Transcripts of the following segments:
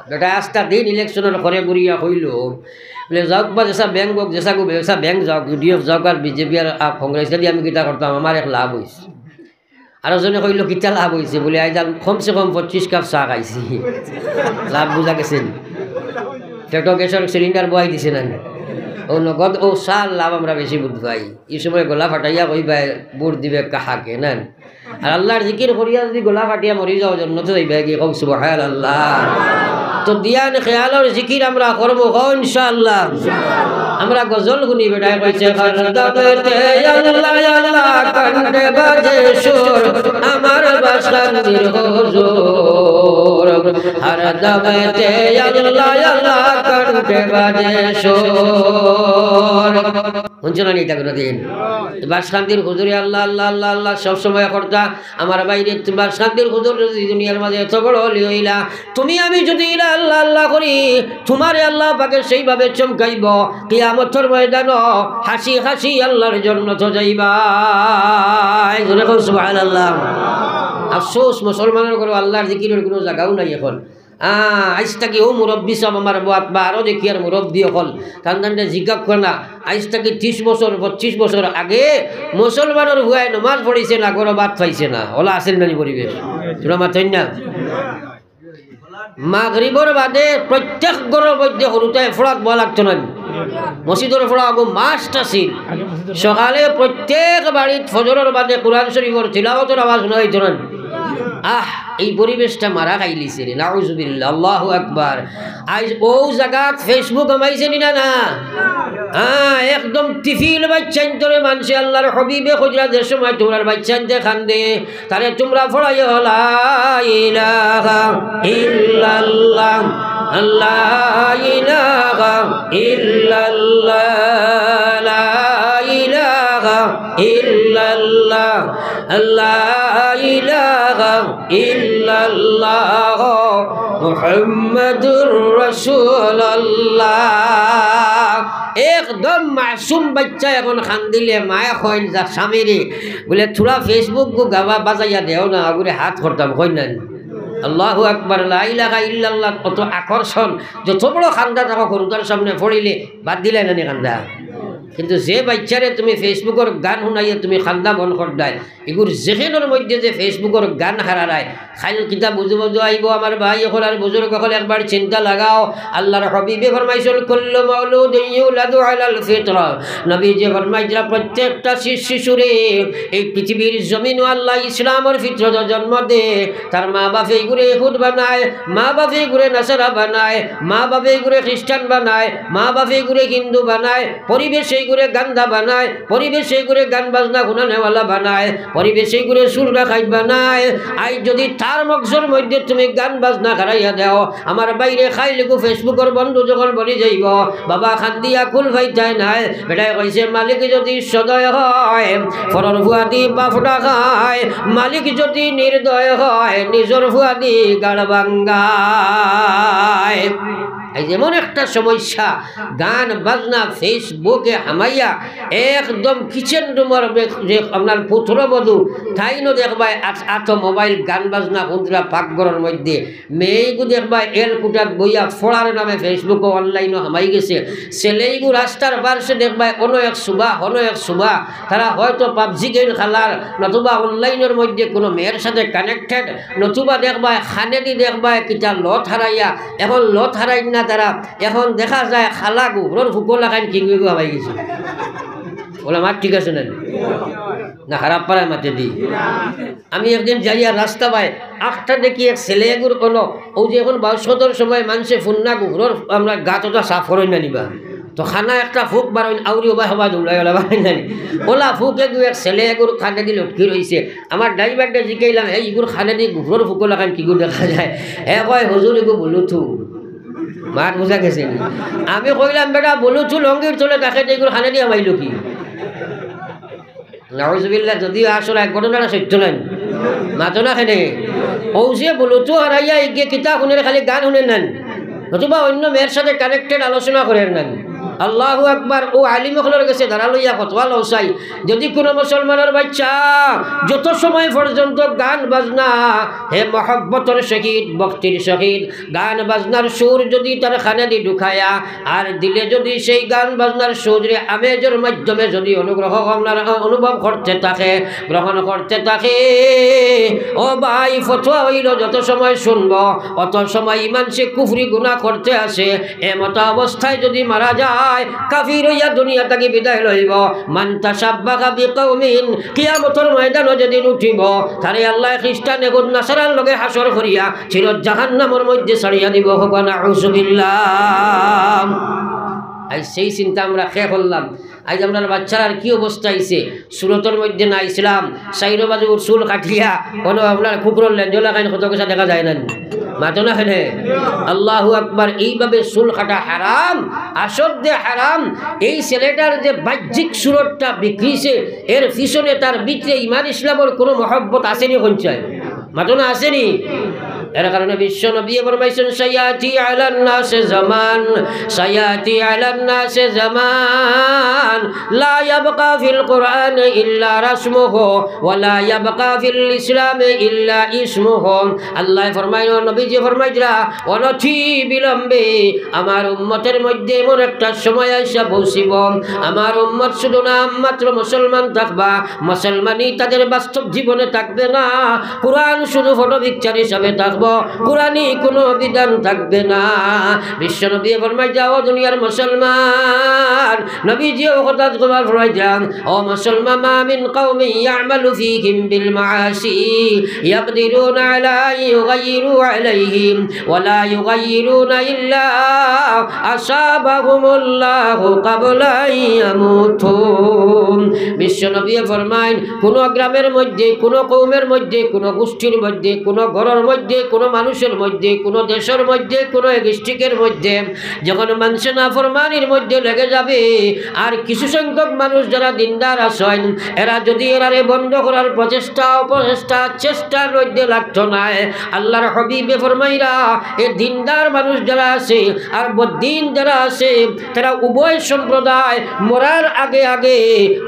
বেটা আস্তা দিন ইলেকশনের ঘরে ঘুরিয়া হইল বলে যাওক বা যেসা ব্যাংক হোক যেসা ব্যবসা ব্যাংক যাওক ইউডিএফ যাওক আর বিজেপি আর কংগ্রেস দিয়ে আমি কিতা করতাম আমার এক লাভ হয়েছে আরো জনে কইল কিতা লাভ হয়েছে বলে আজ কমসে কম 25 কাপ চা খাইছি লাভ বুঝা গেছেন পেটো গ্যাসের সিলিন্ডার বহাই দিছে না ও নগদ ও চাল লাভ আমরা বেশি বুঝ পাই এই সময় গলা ফাটাইয়া কইবা বুট দিবে কাহাকে না আর আল্লাহর জিকির করিয়া যদি গলা ফাটিয়া মরি যাও জন্নতে যাইবা কি কও সুবহানাল্লাহ তো দিয়ান খেয়ালর জিকির আমরা করব ইনশাআল্লাহ আমরা গজল গুনি বেটায় কইছে খারদাতে আল্লাহ আল্লাহ কন্ডে বাজে সুর আমার বাসান্দির হুজুর খারদাতে আল্লাহ আল্লাহ কন্ডে বাজে সুর শুনছেন না এটা কোনদিন বাসান্দির হুজুরে আল্লাহ আল্লাহ আল্লাহ আল্লাহ সব সময় করতা আমার বাইরে বাসান্দির হুজুর দুনিয়ার মাঝে এত বড় ওলি হইলা তুমি আমি যদি আল্লাহ আল্লাহ করি তোমারে আল্লাহ পাকে সেইভাবে চমকাইব কিয়ামতের ময়দানে হাসি হাসি আল্লাহর জান্নাত যাইবা সুবহানাল্লাহ আফসোস মুসলমানের ঘরে আল্লাহর জিকিরের কোনো জায়গাও নাই এখন আইজ থাকি ও মুরব্বী সব আমার বাপ বা আরও দেখি আর মুরব্বী হল তান্দানটা জিজ্ঞাপ করে না আইজ থাকি 30 বছর 25 বছর আগে মুসলমানের হুয়ায় নমাজ পড়িছে না গরো বাদ পাইছে না ওলা আসেন না পরিবেশ তোরা মাথায় না মাগরিবর বাদে প্রত্যেক গরর মধ্যে হরুতায় ফোড়াত বলা লাগতো না মসজিদের ফোড়া আগো মাস্ট আছিল সকালে প্রত্যেক বাড়িত ফজরের বাদে কোরআন শরীফের তিলাওয়াতের আওয়াজ শোনা হইতো না এই পরিবেশটা মারা খাইলিছে রে নাউজুবিল্লাহ আল্লাহু আকবার আজ ও জায়গাত ফেসবুক আমাইছে না না একদম টিফিল বাচ্চান তোরে মানুষ আল্লাহর হবিবে খুঁজরা যে সময় তোমার বাচ্চান দেখান্দে তারে তোমরা ফড়াই লা ইলাহা ইল্লাল্লাহ আল্লাহ ইলাহা ইল্লাল্লাহ লা ইলাহা ইল্লাল্লাহ আল্লাহ ইলাহা ইল্লাল্লাহ মুহাম্মাদুর রাসূলুল্লাহ একদম মাসুম বাচ্চা এখন খান দিলে মায়ে কইন যা স্বামীরে বলে থোড়া ফেসবুক গো গাবা বাজাইয়া দেও না আগুরে হাত করতাম কই না আল্লাহু আকবার লা ইলাহা ইল্লাল্লাহ কত আকর্ষণ যত বড় খান্দা থাকো করুতার সামনে পড়িলে বাদ দিলে না খান্দা কিন্তু যে বাচ্চারে তুমি ফেসবুকের গান শুনাইয়ে তুমি খান্দা বন করদায় এগুর যেখানের মধ্যে যে ফেসবুকের গান হারায় খাইল কিতাব বুঝু বুঝু আইব আমার ভাই এখন আর বুজুর্গ সকল একবার চিন্তা লাগাও আল্লাহর হাবিবে ফরমাইছেন কুল্লু মাউলুদিন ইউলাদু আলাল ফিতরা নবী যে ফরমাইছেন প্রত্যেকটা শিশুরে এই পৃথিবীর জমিন আল্লাহ ইসলামের ফিতরত জন্ম দে তার মা বাপে গুরে ইহুদ বানায় মা বাপে গুরে নাসারা বানায় মা বাপে গুরে খ্রিস্টান বানায় মা বাপে গুরে হিন্দু বানায় পরিবেশে করে গান্দা বানায় পরিবেশে করে গান বাজনা গুনানেওয়ালা বানায় পরিবেশে করে সুর রাখাই বানায় আই যদি তার মগজের মধ্যে তুমি গান বাজনা খারাইয়া দাও আমার বাইরে খাইলে গো ফেসবুকের বন্ধু যখন বলি যাইব বাবা খান্দিয়া কুল ভাইতায় নাই বেটাই কইছে মালিক যদি সদয় হয় ফরর ভুয়াদি বাফটা খায় মালিক যদি নির্দয় হয় নিজর ভুয়াদি গাড় ভাঙ্গায় এই যেমন একটা সমস্যা গান বাজনা ফেসবুকে হামাইয়া একদম কিচেন রুমের যে আপনার পুত্রবধূ তাইনও দেখবা আত মোবাইল গান বাজনা কুন্দরা পাকঘরের মধ্যে মেয়েগু দেখবা এলকুটাত বইয়া ফোড়ার নামে ফেসবুকে অনলাইনও হামাই গেছে ছেলেইগু রাস্তার পার্শ্বে দেখবা কোনো এক সুবা তারা হয়তো পাবজি গেম খেলার নতুবা অনলাইনের মধ্যে কোনো মেয়ের সাথে কানেক্টেড নতুবা দেখবা খানেদি দেখবা কিটা লত হারাইয়া এখন লত হারাই না তারা এখন দেখা যায় খালা গুহর ফুকো লাগাই কি হাবাই গেছে বলে আমার ঠিক আছে না খারাপ পাড়ায় মাতে দি আমি একদিন যাইয়া রাস্তা পাই আটটা দেখি এক ছেলে এগুর কোনো ও যে এখন 22 সময় মানুষে ফুন্না গুহর আমরা গাতটা সাফ করই না নিবা তো খানা একটা ফুক বারোইন আউরি ওবা হবা দুলাই ওলা বাই নানি ওলা ফুক এগু এক ছেলে এগুর খানে দি লটকি রয়েছে আমার ড্রাইভারটা জিকাইলাম এই ইগুর খানে দি গুহর ফুকো লাগান কি দেখা যায় হে কয় হুজুর এগু বলুথু মার বুঝা গেছে আমি কইলাম বেটা বলুথু লঙ্গির চলে তাকে এগুলো খানে দি আমাইল কি নাউজুবিল্লাহ যদিও আসলে এক ঘটনাটা সত্য নাই মাতো না খেনে ঔষে বলুথু হারাইয়া এগিয়ে কিতাব শুনে খালি গান শুনে নেন নতুবা অন্য মেয়ের সাথে কানেক্টেড আলোচনা করেন নেন আল্লাহু আকবার। ও আলিম হলের কাছে দাঁড়া লইয়া ফতোয়া লওসাই, যদি কোনো মুসলমানের বাচ্চা যত সময় পর্যন্ত গান বাজনা হে মহব্বতের সহিত ভক্তির সহিত গান বাজনার সুর যদি তার খানে দি ঢুকায়া আর দিলে যদি সেই গান বাজনার সুরে আমেজের মাধ্যমে যদি অনুভব করতে থাকে, গ্রহণ করতে থাকে, ও ভাই ফতোয়া হইল যত সময় শুনব অত সময় ইমান সে কুফরি গুনাহ করতে আসে। এমত অবস্থায় যদি মারা যায় কাফির হইয়া দুনিয়া থেকে বিদায় লইব। মান তাশাব্বাহা বিকওমিন, কিয়ামতের ময়দানে যেদিন উঠিব তারে আল্লাহ খ্রিস্টান এগুন নাসারার লগে হাসর করিয়া চির জাহান্নামের মধ্যে ছাড়িয়া দিব। হোক নাউযুবিল্লাহ। আজ সেই চিন্তা আমরা খেয়ে করলাম। আজ আমরা বাচ্চার কি অবস্থা হয়েছে, সুরতের মধ্যে না ইসলাম সাইরো বাজু চুল কাটিয়া কোনো আপনার কুকুরের লেঞ্জলা খাইন কত কিছু দেখা যায় না, মাতো না খেলে। আল্লাহু আকবার। এইভাবে চুল কাটা হারাম, আসদ্দে হারাম। এই ছেলেটার যে বাহ্যিক সুরতটা বিক্রিছে এর পিছনে তার ভিতরে ইমান ইসলামের কোনো মহব্বত আসেনি, কঞ্চায় মাতো না আসেনি। এর কারণে বিশ্ব নবী ফরমাইছেন সায়াতি আলান নাসে জামান, সায়াতি আলান নাসে জামান লা ইয়াবকা ফিল কুরআন ইল্লা রাসমুহু ওয়া লা ইয়াবকা ফিল ইসলাম ইল্লা ইসমুহু। আল্লাহ ফরমাইলো, নবীজি ফরমাইরা অনতি বিলম্বে আমার উম্মতের মধ্যে এমন একটা সময় আইসা পৌঁছিব আমার উম্মত শুধু নাম মাত্র মুসলমান থাকবা, মুসলমানই তাদের বাস্তব জীবনে থাকবে না। কুরআন শুধু ফটো পিকচার হিসাবে থাকবে, কুরআনি কোনো বিধান থাকবে না। বিশ্বনবী ফরমাই যাও দুনিয়ার মুসলমান, নবীজি ও কথা ফরমাই যান ও মুসলমান, মা মিন কওমি ইয়ামালু ফীহিম বিল মাআসি ইয়াকদিরুনা আলা ইউগাইরু আলাইহিম ওয়া লা ইউগাইরুনা ইল্লা আসাবাহুমুল্লাহু ক্বাবলা ইয়ামুতু। বিশ্বনবী ফরমাইন কোন গ্রামের মধ্যে, কোন কওমের মধ্যে, কোন গোষ্ঠীর মধ্যে, কোন ঘরের মধ্যে, কোনো মানুষের মধ্যে, কোনো দেশের মধ্যে, কোনো ডিস্ট্রিক্টের মধ্যে যখন মানুষের নাফরমানির মধ্যে লেগে যাবে আর কিছু সংখ্যক মানুষ যারা দিনদার আছেন এরা যদি এরারে বন্ধ করার প্রচেষ্টা অপচেষ্টা চেষ্টার মধ্যে লাগতো না, আল্লাহর হাবিবে ফরমাইরা এই দিনদার মানুষ যারা আছে আর বদ্দিন যারা আছে তারা উভয় সম্প্রদায় মরার আগে আগে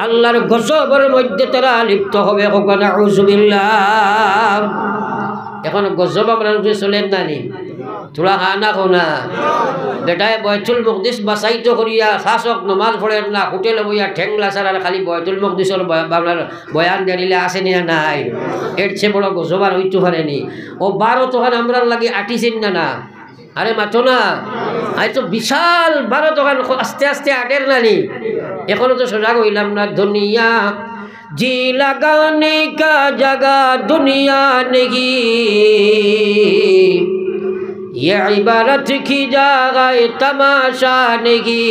আল্লাহর গজবের মধ্যে তারা লিপ্ত হবে। নাউযুবিল্লাহ। এখন গজব আমরা চলেন নানি তোরা খানা খোনা বেটায় বয়তুল মকদিস বাসাইতো করিয়া শাসক নমাজ পড়েন না, হোটেলে বইয়া ঠেংলা সারার খালি বয়তুল মকদিসের বাংলার বয়ান দেরিলে আসেনি না নাই, এর চেয়ে বড় গজব আর হইতে পারেনি। ও 12 তখন আমরা লাগে আটিছেন না না, আরে মাতো না, আজ তো বিশাল 12 তখন আস্তে আস্তে আটের নানি। এখনো তো সজাগ হইলাম না। দুনিয়া जी लगाने का जगह दुनिया नहीं, ये इबारत की जगह तमाशा नहीं,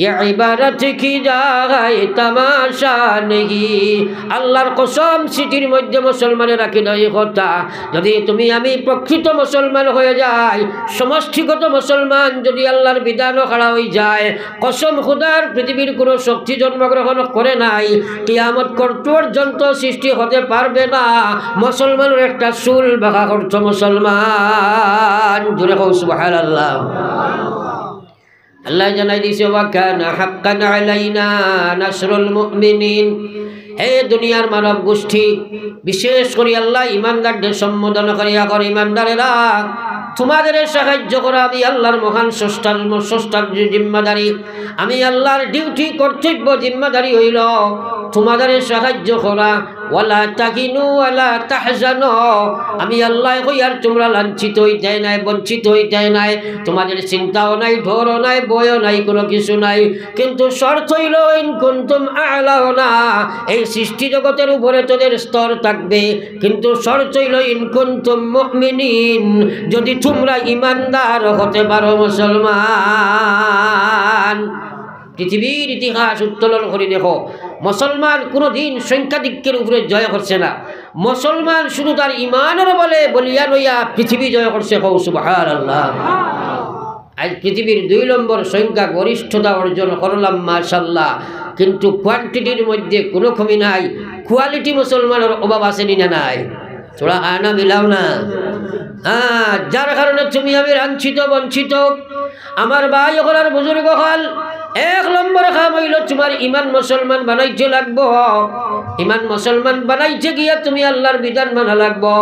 ये इबारत की जगह तमाशा नहीं। আল্লাহর কসম সিটির মধ্যে মুসলমানের রাখি এই কথা, যদি তুমি আমি প্রকৃত মুসলমান হয়ে যাই, সমষ্টিগত মুসলমান যদি আল্লাহর বিধানও খাড়া হয়ে যায়, কসম খুদার পৃথিবীর কোনো শক্তি জন্মগ্রহণ করে নাই, কিয়ামত পর্যন্ত সৃষ্টি হতে পারবে না মুসলমানের একটা চুল বাঁকা করতো মুসলমান। জোরে কও সুবহানাল্লাহ। আল্লাহ জানাই দিছে ওয়া কানা হাক্কান আলাইনা নাসরুল মুমিনিন। হে দুনিয়ার মানব গোষ্ঠী, বিশেষ করে আল্লাহ ইমানদারদের সম্বোধন করিয়া করে, ইমানদারেরা তোমাদের সাহায্য করা আমি আল্লাহর মহান স্রষ্টার জিম্মাদারি, আমি আল্লাহর ডিউটি কর্তব্য জিম্মাদারি হইল তোমাদের সাহায্য করা। ওয়ালা তাকিনু ওয়ালা তাহজানু, আমি আল্লাহ কই আর তোমরা লাঞ্ছিত হইতে নাই, বঞ্চিত হইতে নাই, তোমাদের চিন্তাও নাই, ঢোরও নাই, বয়ও নাই, কোনো কিছু নাই, কিন্তু শর্ত হইল ইন কুনতুম আ'লাউনা, এই সৃষ্টি জগতের উপরে তোদের স্তর থাকবে, কিন্তু শর্ত হইল ইন কুনতুম মুমিনিন, যদি তোমরা ইমানদার হতে পারো মুসলমান। পৃথিবীর ইতিহাস উত্তোলন করে দেখো, মুসলমান কোনো দিন সংখ্যাধিক্যের উপরে জয় করছে না, মুসলমান শুধু তার ইমানের বলে বলিয়া লইয়া পৃথিবী জয় করছে। সুবহানাল্লাহ। আজ পৃথিবীর 2 নম্বর সংখ্যা গরিষ্ঠতা অর্জন করলাম মাশাআল্লাহ, কিন্তু কোয়ান্টিটির মধ্যে কোনো কমি নাই, কোয়ালিটি মুসলমানের অভাব আসেনি না নাই? थोड़ा आना मिलाओ ना। हाँ, जार कारण তুমি আমি লাঞ্ছিত বঞ্চিত, আমার ভাই ওখানে বুজুর্গ হল, 1 নম্বর কাম হইল তোমার ইমান মুসলমান বানাইতে লাগবো। ইমান মুসলমান বানাইতে গিয়া তুমি আল্লাহর বিধান মানা লাগবো।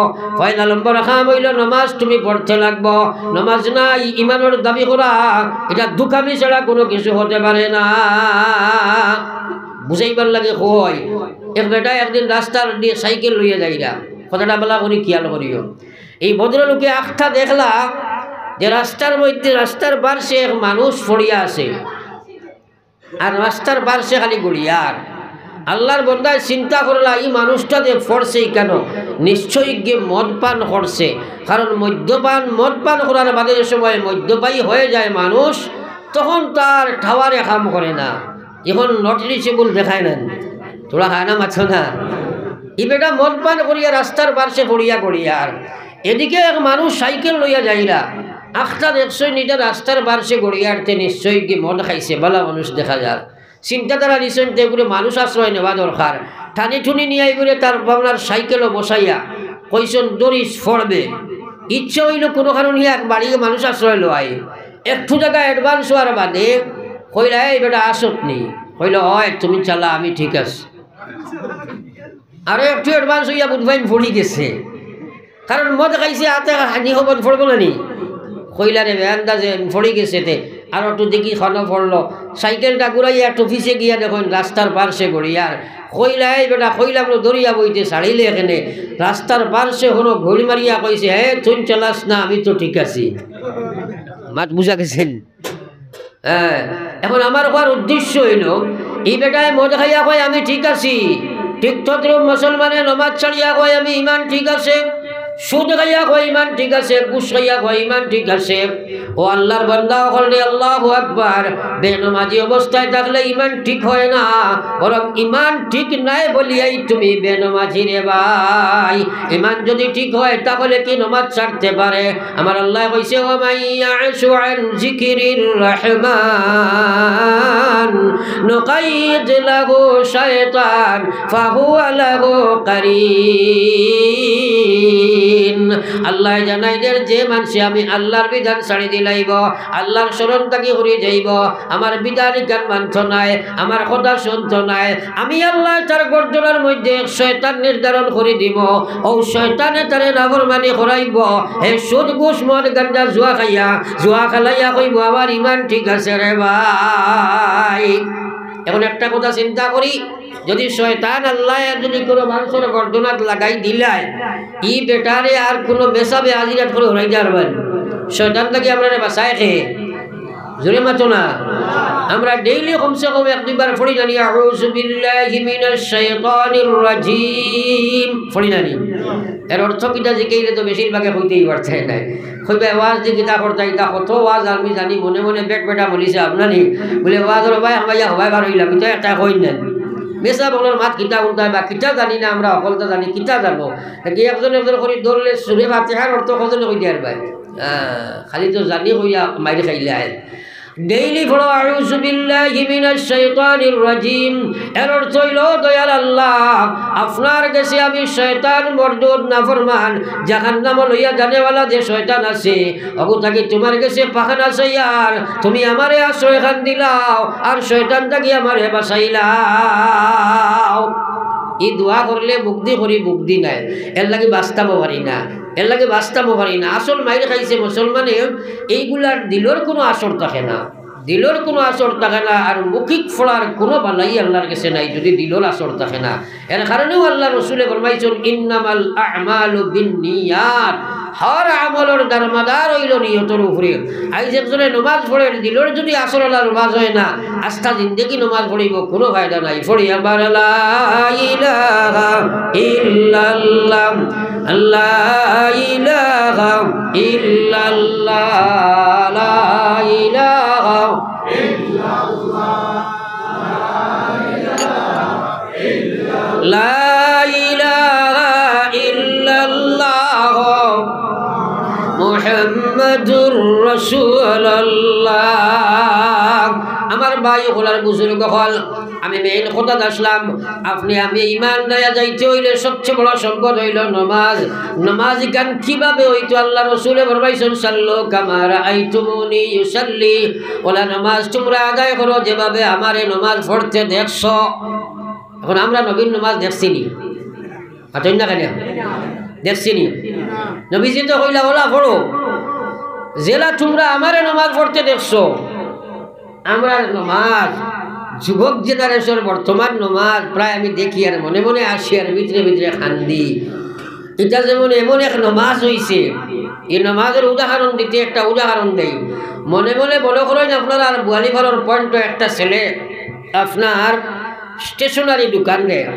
1 নম্বর কাম হইল নামাজ তুমি পড়তে লাগবো। নামাজ নাই ইমানের দাবি করা, এটা দুকামি ছাড়া কোনো কিছু হতে পারে না। বুঝাইবার লাগে কই, এক বেটা একদিন রাস্তার দিয়ে সাইকেল লইয়া যাইরা, কথাটা বলা করি খেয়াল করিও। এই ভদ্রলোকে আখটা দেখলা যে রাস্তার মধ্যে রাস্তার পার্শ্বে এক মানুষ পড়িয়া আছে, আর রাস্তার পার্শ্বে খালি গড়িয়ার। আল্লাহর বন্দায় চিন্তা করলা এই মানুষটা যে পড়ছে কেন, নিশ্চয়ই গিয়ে মদ পান করছে। কারণ মদ পান করার বাদে যে সময় মদ্যপায়ী হয়ে যায় মানুষ, তখন তার ঠাওয়ারে কাম করে না। এখন নটিসেবল দেখায় নেন, তোরা খায় না মাছ না। ই বেটা মদ পান করিয়া রাস্তার পার্শ্বে পড়িয়া গড়িয়ার। এদিকে এক মানুষ সাইকেল লইয়া যাইরা, আখটা দেখছই নিটা রাস্তার পার্শ্বে গড়িয়ারতে নিশ্চয়ই কি মদ খাইছে, ভালো মানুষ দেখা যাক। চিন্তাধারা নিশ্চয় এগুলো মানুষ আশ্রয় নেওয়া দরকার। টানি টুনি নিয়ে এগুলো তার আপনার সাইকেলও বসাইয়া কইসন দরিস ফড়বে। ইচ্ছে হইল কোনো কারণ এক বাড়িয়ে মানুষ আশ্রয় লয়। একটু জায়গা অ্যাডভান্স হওয়ার বাদে কইলা এই বেটা আসত নি, কইল হয় তুমি চালা আমি ঠিক আছে। আরো একটু অ্যাডভান্স হইয়া বুধবাই ফড়ি গেছে, কারণ মদ খাইছে হাতে হানি হবন ফড়ব না নি। কইলা রে আন্দাজে ফড়ি গেছে তে আর একটু দেখি খানো পড়লো, সাইকেলটা ঘুরাইয়া একটু ফিসে গিয়া দেখুন রাস্তার পার্শ্বে গড়িয়ার। কইলা এই বেটা কইলাম দরিয়া বইতে ছাড়িলে এখানে রাস্তার পার্শ্বে হলো ঘড়ি মারিয়া কইছে হে তুই চালাস না আমি তো ঠিক আছি। মাত বুঝা গেছেন? হ্যাঁ, এখন আমার হওয়ার উদ্দেশ্য হইল এই বেটায় মদ খাইয়া কয় আমি ঠিক আছি, ঠিক তদ্রুপ মুসলমানে নমাজ ছাড়িয়া কয় আমি ইমান ঠিক আছে, সুদ খাইয়া কয় ইমান ঠিক আছে, ঘুষ খাইয়া কয় ইমান ঠিক আছে। ও আল্লাহর বান্দা হলে আল্লাহু আকবার, বেনমাজি অবস্থায় থাকলে ইমান ঠিক হয় না, বরং ইমান ঠিক নাই বলিয়াই তুমি বেনমাজি রে ভাই। ইমান যদি ঠিক হয় তাহলে কি নমাজ ছাড়তে পারে? আমার আল্লাহ কইছে ওয়া মাইয়াশু আন যিকিরির রহমান নুকাইদ লাহু শাইতান ফাহুয়া লাহু কারীন। আল্লাহ জানাইদের যে মানুষ আমি আল্লাহর বিধান ছাড়ি দিলাইব, আল্লাহর স্মরণ তাকে হয়ে যাইব, আমার বিধান জ্ঞান মানত নাই, আমার কথা শুনত নাই, আমি আল্লাহ তার গর্জনার মধ্যে শয়তান নির্ধারণ করে দিব। ও শয়তানে তারে নাফরমানি করাইব। হে সুদ ঘুষ মদ গাঞ্জা জুয়া খালাইয়া কইব আমার ইমান ঠিক আছে রে ভাই। এখন একটা কথা চিন্তা করি, যদি শয়তান আল্লাহ যদি কোনো মানুষের গর্দনাত লাগাই দিলায়, ই বেটারে আর কোনো মেসাবে হাজিরাত করে হরাই যাবেন। শয়তান থেকে আমরা বাঁচায় খেয়ে জোরে মাতো না। আমরা ডেইলি কমসে কম 1-2 বার পড়ি জানি আউযু বিল্লাহি মিনাশ শাইতানির রাজিম, পড়ি জানি। এর অর্থ কিটা জিকেইলে তো বেশিরভাগে হইতেই পারছে না। কইবে ওয়াজ দি কিতা করতে ইতা কত ওয়াজ আমি জানি, মনে মনে পেট বেটা বলিছে আপনানি বলে ওয়াজর ভাই আমাইয়া হবাই বার হইলাম, তো একটা কই নেন মেসা বলার মাত কিতা উল্টায় বা কিতা জানি না, আমরা অকলতা জানি কিতা জানো। একজন করে ধরলে সুরে ফাতিহার অর্থ কজনে কই দিয়ার ভাই, খালি তো জানি কইয়া মাইরে খাইলে আয়। ডেইলি পড়ো আউযু বিল্লাহি মিনাশ শাইতানির রাজিম। এর অর্থ হইল দয়াল আল্লাহ আপনার কাছে আমি শয়তান মরদুদ নাফরমান জাহান্নাম লইয়া জানেওয়ালা যে শয়তান আছে, অগু তাকে তোমার কাছে পাখান আছে আর তুমি আমারে আশ্রয় খান দিলাও আর শয়তান তাকে আমারে বাঁচাইলাও। এই দোয়া করলে মুক্তি করি, মুক্তি নাই, এর লাগে বাঁচতাম পারি না, এর লাগে বাঁচতাম পারি না। আসল মাইর খাইছে মুসলমানে এইগুলার দিলর কোনো আসর থাকে না, দিলর কোনো আসর থাকে না। আর মুখিক ফোড়ার কোনো বালাই আল্লাহর কাছে নাই যদি দিলর আসর থাকে না। এর কারণেও আল্লাহ রসুলে ফরমাইছেন ইন্নামাল আ'মালু বিন্নিয়াত, হর আমলের দারমাদার হইল নিয়তের উপরে। আইজ একজনে নমাজ পড়ে দিলর যদি আসর আল্লাহ নমাজ হয় না, আস্থা জিন্দেগি নমাজ পড়িব কোনো ফায়দা নাই। পড়ি আবার লা ইলাহা ইল্লাল্লাহ লা ইলাহা ইল্লাল্লাহ লা ইলাহা লা ইলাহা ইল্লাল্লাহ মুহাম্মাদুর রাসূলুল্লাহ। আমার ভাই হলার বুজুর্গ হল, আমি মেইন কথা আসলাম। আপনি আমি ইমান দায়া যাইতে হইলে সবচেয়ে বড় সম্পদ হইল নমাজ। নমাজ গান কিভাবে হইতো আল্লাহ রসুলে ফরমাইছেন সাল্লু কামা রাআইতুমুনি ইউসাল্লি। ওলা নমাজ তোমরা আদায় করো যেভাবে আমারে নমাজ পড়তে দেখছো। এখন আমরা নবীর নমাজ দেখছি নি? আছেন না কেন? দেখছি নি? নবীজি তো কইলা ওলা পড়ো জেলা তোমরা আমারে নমাজ পড়তে দেখছো। আমরা নমাজ যুবক জেনারেশন বর্তমান নমাজ প্রায় আমি দেখি আর মনে মনে আসি আর ভিতরে ভিতরে খান্দি। এটা যেমন এমন এক নমাজ হইছে, এই নমাজের উদাহরণ দিতে একটা উদাহরণ দেই। মনে মনে মনে করেন আপনারা আর বোয়ালিপাড়ার পয়েন্ট একটা ছেলে আপনার স্টেশনারি দোকান দেয়।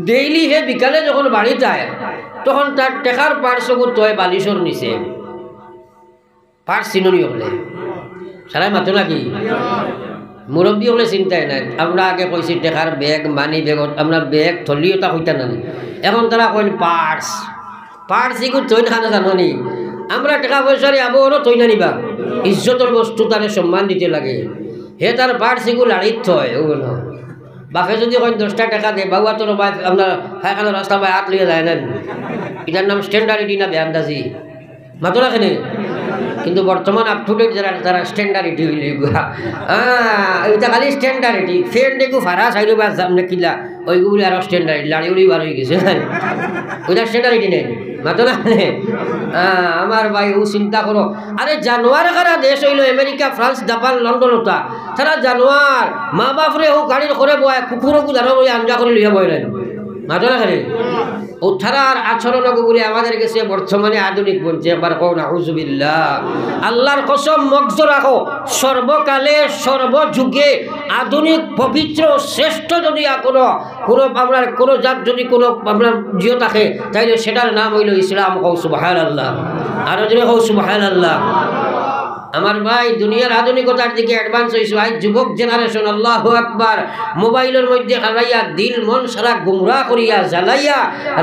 ডেইলি হে বিকালে যখন বাড়ি যায় তখন তার টেকার পার্শ্ববর্ত হয় বালিশর নিচে। পার্স চিননি হলে সারাই মাতো নাকি মুরব্বী হলে চিন্তাই নাই। আমরা আগে কইছি টেকার ব্যাগ মানি ব্যাগত আমরা ব্যাগ থলিও তা হইতা নানি। এখন তারা কইন পার্স। পার্স এগুলো তৈন খানা জানি আমরা টাকা পয়সারে আবহাওয়ারও তৈন নিবা। ইজ্জতর বস্তু তারে সম্মান দিতে লাগে। হে তার পার্স এগুলো লাড়িত থয় ওগুলো। বাপে যদি কইন 10টা টাকা দেয় বাবুয়া তোর বাপ আপনার খায়খানোর রাস্তা বাই হাত লিয়ে যায় নেন। এটার নাম স্ট্যান্ডার্ডিটি না বেআন্দাজি মাতো রাখেনি। কিন্তু বর্তমান আপ টু ডেট যারা তারা স্ট্যান্ডার্ডিটি হইলে এটা খালি স্ট্যান্ডার্ডিটি ফ্রেন্ড একটু ফারা চাইলে বা সামনে কিলা ওইগুলি আরো স্ট্যান্ডার্ড লাড়ি উড়ি বার হয়ে গেছে ওইটা স্ট্যান্ডার্ডিটি নেই মাতো না। আমার ভাই ও চিন্তা করো, আরে জানোয়ার কারা দেশ হইল আমেরিকা ফ্রান্স জাপান লন্ডন ওটা তারা জানোয়ার মা বাপরে ও গাড়ির করে বয় কুকুরকু জানো ওই আঞ্জা করে লিয়া বইলেন মাতো না খালি ও থারার আচরণ বলে আমাদের কাছে বর্তমানে আধুনিক বলছে। একবার কও না হুজুবিল্লাহ। আল্লাহর কসম মগজ রাখো, সর্বকালে সর্বযুগে আধুনিক পবিত্র শ্রেষ্ঠ যদি কোনো আপনার কোনো জাত যদি কোনো আপনার জিও থাকে তাইলে সেটার নাম হইল ইসলাম। কও সুবহানাল্লাহ। আরো যদি কও সুবহানাল্লাহ। আমার ভাই দুনিয়ার আধুনিকতার দিকে অ্যাডভান্স হয়েছে। ভাই যুবক জেনারেশন আল্লাহু আকবার মোবাইলের মধ্যে হারাইয়া দিল মন সারা গুমরা করিয়া জ্বালাইয়া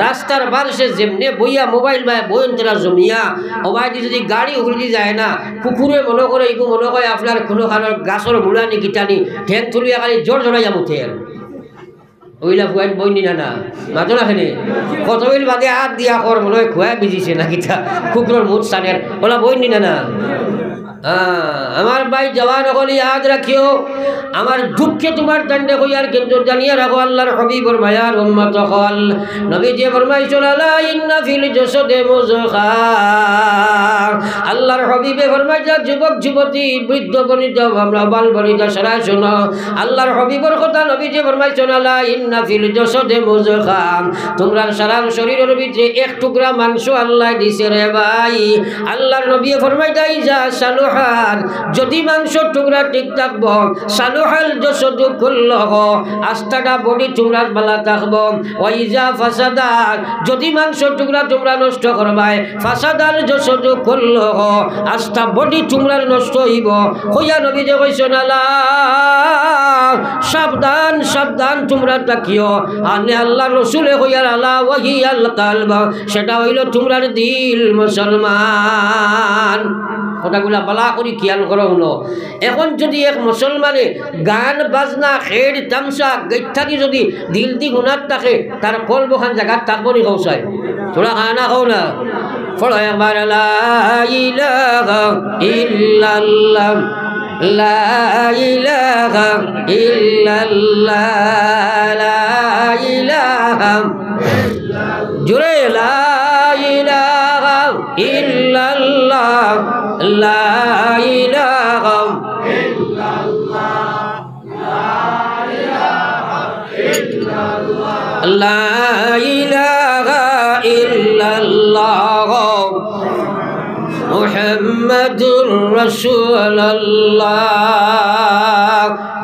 রাস্তার পাশে যেমনে বইয়া মোবাইল বা বইন তারা জমিয়া ওবাই যদি গাড়ি উড়ি যায় না কুকুরে মনে করে এগু মনে করে আপনার কোনো খানোর গাছর মুলানি গিটানি ঠেন তুলিয়া খালি জোর জড়াইয়া মুঠেন ওইলা ফুয়াইন বইনি না না মাতো না খেনে কত বিল বাদে হাত দিয়া কর মনে হয় খুয়া বিজিছে না কিতা কুকুরের মুখ সানের ওলা বইনি না না। আমার ভাই জওয়ান হল ইয়াদ রাখিও, আমার দুঃখে তোমার দণ্ডে হইয়ার কিন্তু জানিয়ে রাখো আল্লাহর হাবিবর মায়ার উম্মত হল নবী যে ফরমাইছেন আলা ইন্না ফিল জাসাদে মুযখা। আল্লাহর হাবিবে ফরমাইছে যুবক যুবতী বৃদ্ধ বনিতা আমরা বাল বনিতা সারা শোনো আল্লাহর হাবিবর কথা। নবী যে ফরমাইছেন আলা ইন্না ফিল জাসাদে মুযখা। তোমরা সারা শরীরের ভিতরে এক টুকরা মাংস আল্লাহ দিছে রে ভাই। আল্লাহর নবী ফরমাইছে যা সালুহান যদি মাংস টুকরা ঠিক থাকবো সালুহাল জসদু কুল্লুহ আস্তাটা বডি তোমরা ভালো থাকবো। ওয়াইজা ফাসাদাত যদি মাংস টুকরা তোমরা নষ্ট করবাই ফাসাদাল জসদু কুল্লুহ আস্তা বডি তোমরা নষ্ট হইব। কইয়া নবী যে কইছেন আল্লাহ সাবধান সাবধান তোমরা তাকিও। আনে আল্লাহ রসুলে কইয়ার আল্লাহ ওয়াহিয়াল কালব সেটা হইল তোমরা দিল মুসলমান। কথাগুলা বালা করি খেয়াল করো হলো। এখন যদি এক মুসলমানে গান বাজনা খের তামসা গেঠাকি যদি দিল দি গুণাত থাকে তার কলবখান জায়গাত থাকবো নি কৌশায় তোরা খানা খাও না ফলো একবার লা ইলাহা ইল্লাল্লাহ লা ইলাহা ইল্লাল্লাহ লা ইলাহা জোরে লা ইলাহা ইল্লাল্লাহ লা ইলাহা ইল্লাল্লাহ লা ইলাহা ইল্লাল্লাহ মুহাম্মাদুর রাসূলুল্লাহ।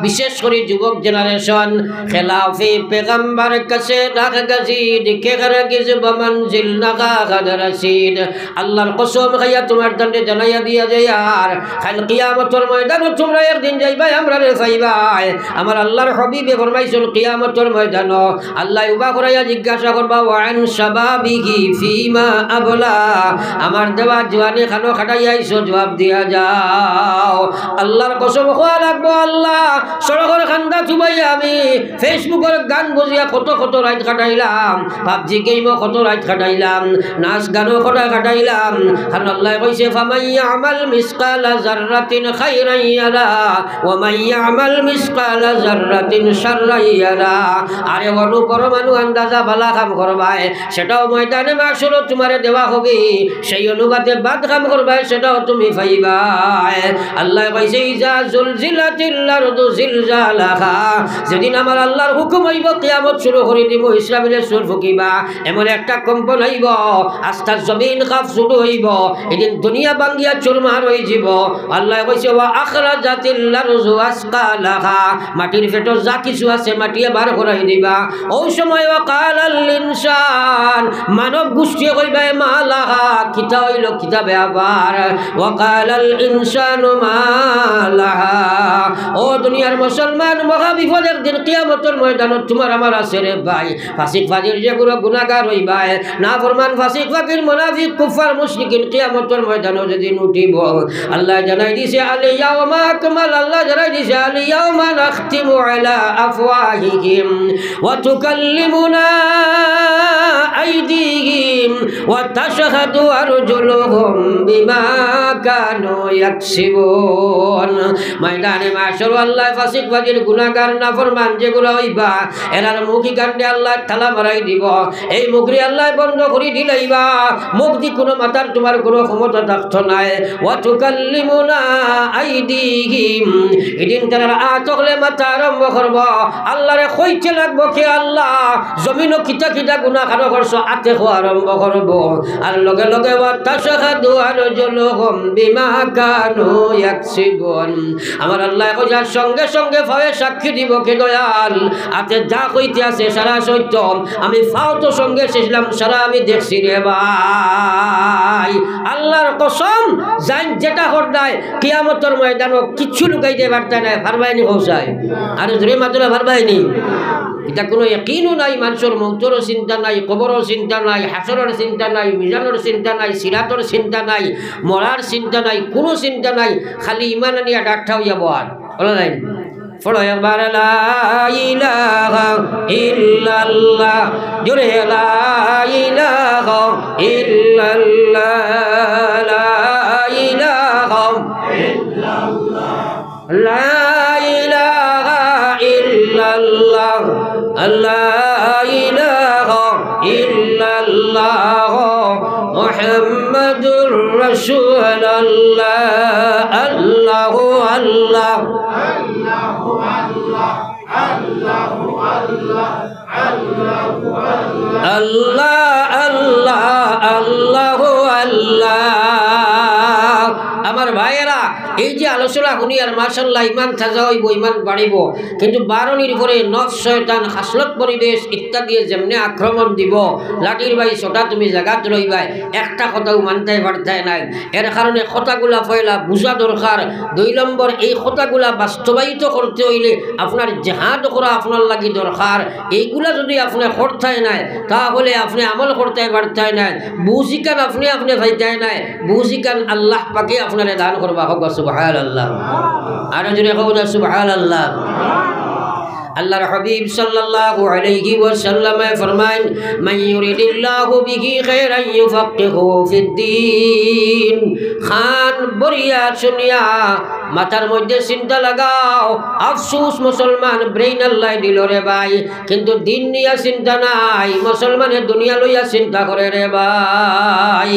বিশেষ করে যুবক জেনারেশন খেলাফি পেগম্বর কাছে ডাক গাজিদ কেগর গিজ বমনজিল নাগা গাদর রশিদ। আল্লাহর কসম খাইয়া তোমার দণ্ডে জানাইয়া দিয়া যায় আর কাল কিয়ামতের ময়দানে তোমরা একদিন যাইবা আমরা রে পাইবাই। আমার আল্লাহর হাবিবে ফরমাইছেন কিয়ামতের ময়দানে আল্লাহ উবা করাইয়া জিজ্ঞাসা করবা ওয়ান শাবাবিহি ফিমা আবলা। আমার দেওয়া জওয়ানি খানো খাটাইয়া আইছ দিছো জবাব দিয়া যাও। আল্লাহর কসম খোয়া লাগবো আল্লাহ সড়কের খান্দা চুবাইয়া আমি ফেসবুকের গান বজিয়া কত কত রাত কাটাইলাম, পাবজি গেমও কত রাত কাটাইলাম, নাচ গানও কত কাটাইলাম। কারণ আল্লাহ কইছে ফামান ইয়ামাল মিসকালা যাররাতিন খাইরান ইয়ারা ওয়া মান ইয়ামাল মিসকালা যাররাতিন শাররান ইয়ারা। আরে অনু পরমাণু আন্দাজা বালা কাম করবাই সেটাও ময়দানে মাশরে তোমারে দেওয়া হবে, সেই অনুপাতে বাদ কাম করবাই সেটাও তুমি পাইবাই। আল্লাহ কইছে ইজা জুলজিলাতিল আরদু জিলজালাহা, যেদিন আমার আল্লাহর হুকুম হইব কিয়ামত শুরু করে দিব, ইসরাফিলের সুর ফুকিবা, এমন একটা কম্পন হইব আস্তার জমিন কাফ শুরু হইব, এদিন দুনিয়া বাঙ্গিয়া চুরমার হয়ে যাব। আল্লাহ কইছে ওয়া আখরাজাতিল আরজু আসকালাহা, মাটির পেটে যা কিছু আছে মাটিয়ে বার করাই দিবা। ওই সময় ওয়া কালাল ইনসান, মানব গোষ্ঠী কইবা মালাহা, কিতা হইল কিতাবে আবার ওয়া কালাল ইনসানু মালাহা। ও দুনিয়ার মুসলমান, মহা বিপদ একদিন কিয়ামতের ময়দানত তোমার আমার আছে রে ভাই। ফাসিক ফাজির যেগুলো গুনাহগার হইবা, না ফরমান ফাসিক ফাকির মুনাফিক কুফার মুশরিকিন কিয়ামতের ময়দানে যেদিন উঠিব, আল্লাহ জানাই দিছে আল ইয়াউমা আকমাল, আল্লাহ জানাই দিছে আল ইয়াউমা নাখতিমু আলা আফওয়াহিহিম ওয়া তুকাল্লিমুনা আইদিহিম ওয়া তাশহাদু আরজুলুহুম বিমা কানু ইয়াকসিবুন। ময়দানে মাশর আল্লাহ ফাসিক ফাজির গুনাহগার নাফরমান যেগুলো হইবা এরার মুখি কাণ্ডে আল্লাহ তালা মারাই দিব। এই মুখরি আল্লাহ বন্ধ করে দিলাইবা, মুখ দি কোনো মাতার তোমার কোনো ক্ষমতা থাকতো নাই। ওয়া তুকাল্লিমুনা আইদিহিম, এদিন তারা আতকলে মাথা আরম্ভ করব, আল্লাহরে কইতে লাগবো কে আল্লাহ জমিনও কিতা কিতা গুনাহ কারো করছো আতে খোয়া আরম্ভ করব। আর লগে লগে ওয়া তাশহাদু আরজুলুহুম বিমা কানু ইয়াকসিবুন, আমার আল্লাহ কইয়ার সঙ্গে সঙ্গে ফায়ে সাক্ষী দিব কে দয়াল আতে যা কইতে আছে সারা সত্য, আমি ফাও তো সঙ্গে ছিলাম সারা আমি দেখছি রে ভাই। আল্লাহর কসম জান যেটা হরদায় কিয়ামতের ময়দানও কিচ্ছু লুকাইতে পারতে না, ফারবাইনি পৌঁছায়। আর জোরে মাত্রা ফারবাইনি, এটা কোনো ইয়াকিনও নাই, মানুষের মৌতেরও চিন্তা নাই, কবরের চিন্তা নাই, হাসরের চিন্তা নাই, মিজানের চিন্তা নাই, সিরাতের চিন্তা নাই, মরার চিন্তা নাই, কোনো চিন্তা নাই, খালি ইমান আনিয়া ডাক্তার হইয়া বহার বলা নাই। ফলো একবার লা ইলাহা ইল্লাল্লাহ, জোরে লা ইলাহা ইল্লাল্লাহ, লা ইলাহা ইল্লাল্লাহ, লা ইলাহা ইল্লাল্লাহ, লা ইলাহা ইল্লাল্লাহ, মুহাম্মাদুর রাসূলুল্লাহ। আল্লাহু আল্লাহ, আল্লাহু আল্লাহ, আল্লাহু আল্লাহ, আল্লাহু আল্লাহ, আল্লাহ আল্লাহ, আল্লাহু আল্লাহ। আমার ভাইয়েরা, এই যে আলোচনা শুনি আর মাশাআল্লাহ ইমান তাজা হইব, ইমান বাড়িব, কিন্তু বারণির পরে নফস শয়তান হাসলত পরিবেশ ইত্যাদি যেমনি আক্রমণ দিব, লাঠির বাই ছোটা তুমি জায়গাত রইবাই, একটা কথাও মানতে পারতে নাই। এর কারণে কথাগুলা পয়লা বুঝা দরকার। 2 নম্বর, এই কথাগুলা বাস্তবায়িত করতে হইলে আপনার জেহাদ করা আপনার লাগি দরকার। এইগুলা যদি আপনি করতে নাই তাহলে আপনি আমল করতে পারতে নাই, বুঝিকান আপনি পাইতে নাই, বুঝিকান আল্লাহ পাকে আপনার দান করবা। হোক সুবহানাল্লাহ, আর যদি হোক না সুবহানাল্লাহ। আল্লাহর হাবিব সাল্লাল্লাহু আলাইহি ওয়াসাল্লাম ফরমায় মান ইউরিদিল্লাহু বিহি খায়রান ইউফাক্কিহু ফিদ্দীন। খান বরিয়া শুনিয়া মাথার মধ্যে চিন্তা লাগাও, আফসোস মুসলমান ব্রেইন আল্লাহ দিল রে ভাই, কিন্তু দিন নিয়া চিন্তা নাই, মুসলমানের দুনিয়া লইয়া চিন্তা করে রে ভাই।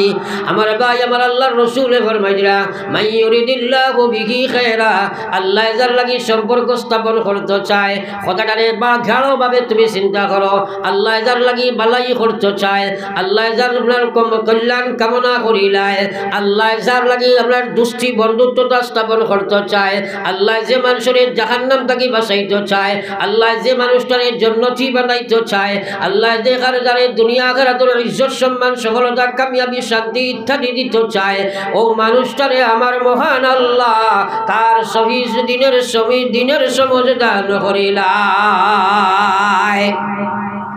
আমার ভাই, আমার আল্লাহর রাসূলে ফরমাইরা মান ইউরিদিল্লাহু বিহি খায়রা, আল্লাহ যার লাগি সম্পর্ক স্থাপন করতে চায়, কথাটারে বা ঘাড়োভাবে তুমি চিন্তা করো, আল্লাহ যার লাগি বালাই করতে চায়, আল্লাহ যার আপনার কল্যাণ কামনা করিলায়, আল্লাহ যার লাগি আপনার দুষ্টি বন্ধুত্বতা স্থাপন করতে চায়, আল্লাহ যে মানুষের জাহান্নাম থেকে বাঁচাইতে চায়, আল্লাহ যে মানুষটারে জান্নাতি বানাইতে চায়, আল্লাহ যে যারে দুনিয়া আখিরাতের ইজ্জত সম্মান সফলতা কামিয়াবি শান্তি ইত্যাদি দিতে চায়, ও মানুষটারে আমার মহান আল্লাহ তার শহীদ দিনের সময় দান করিলা।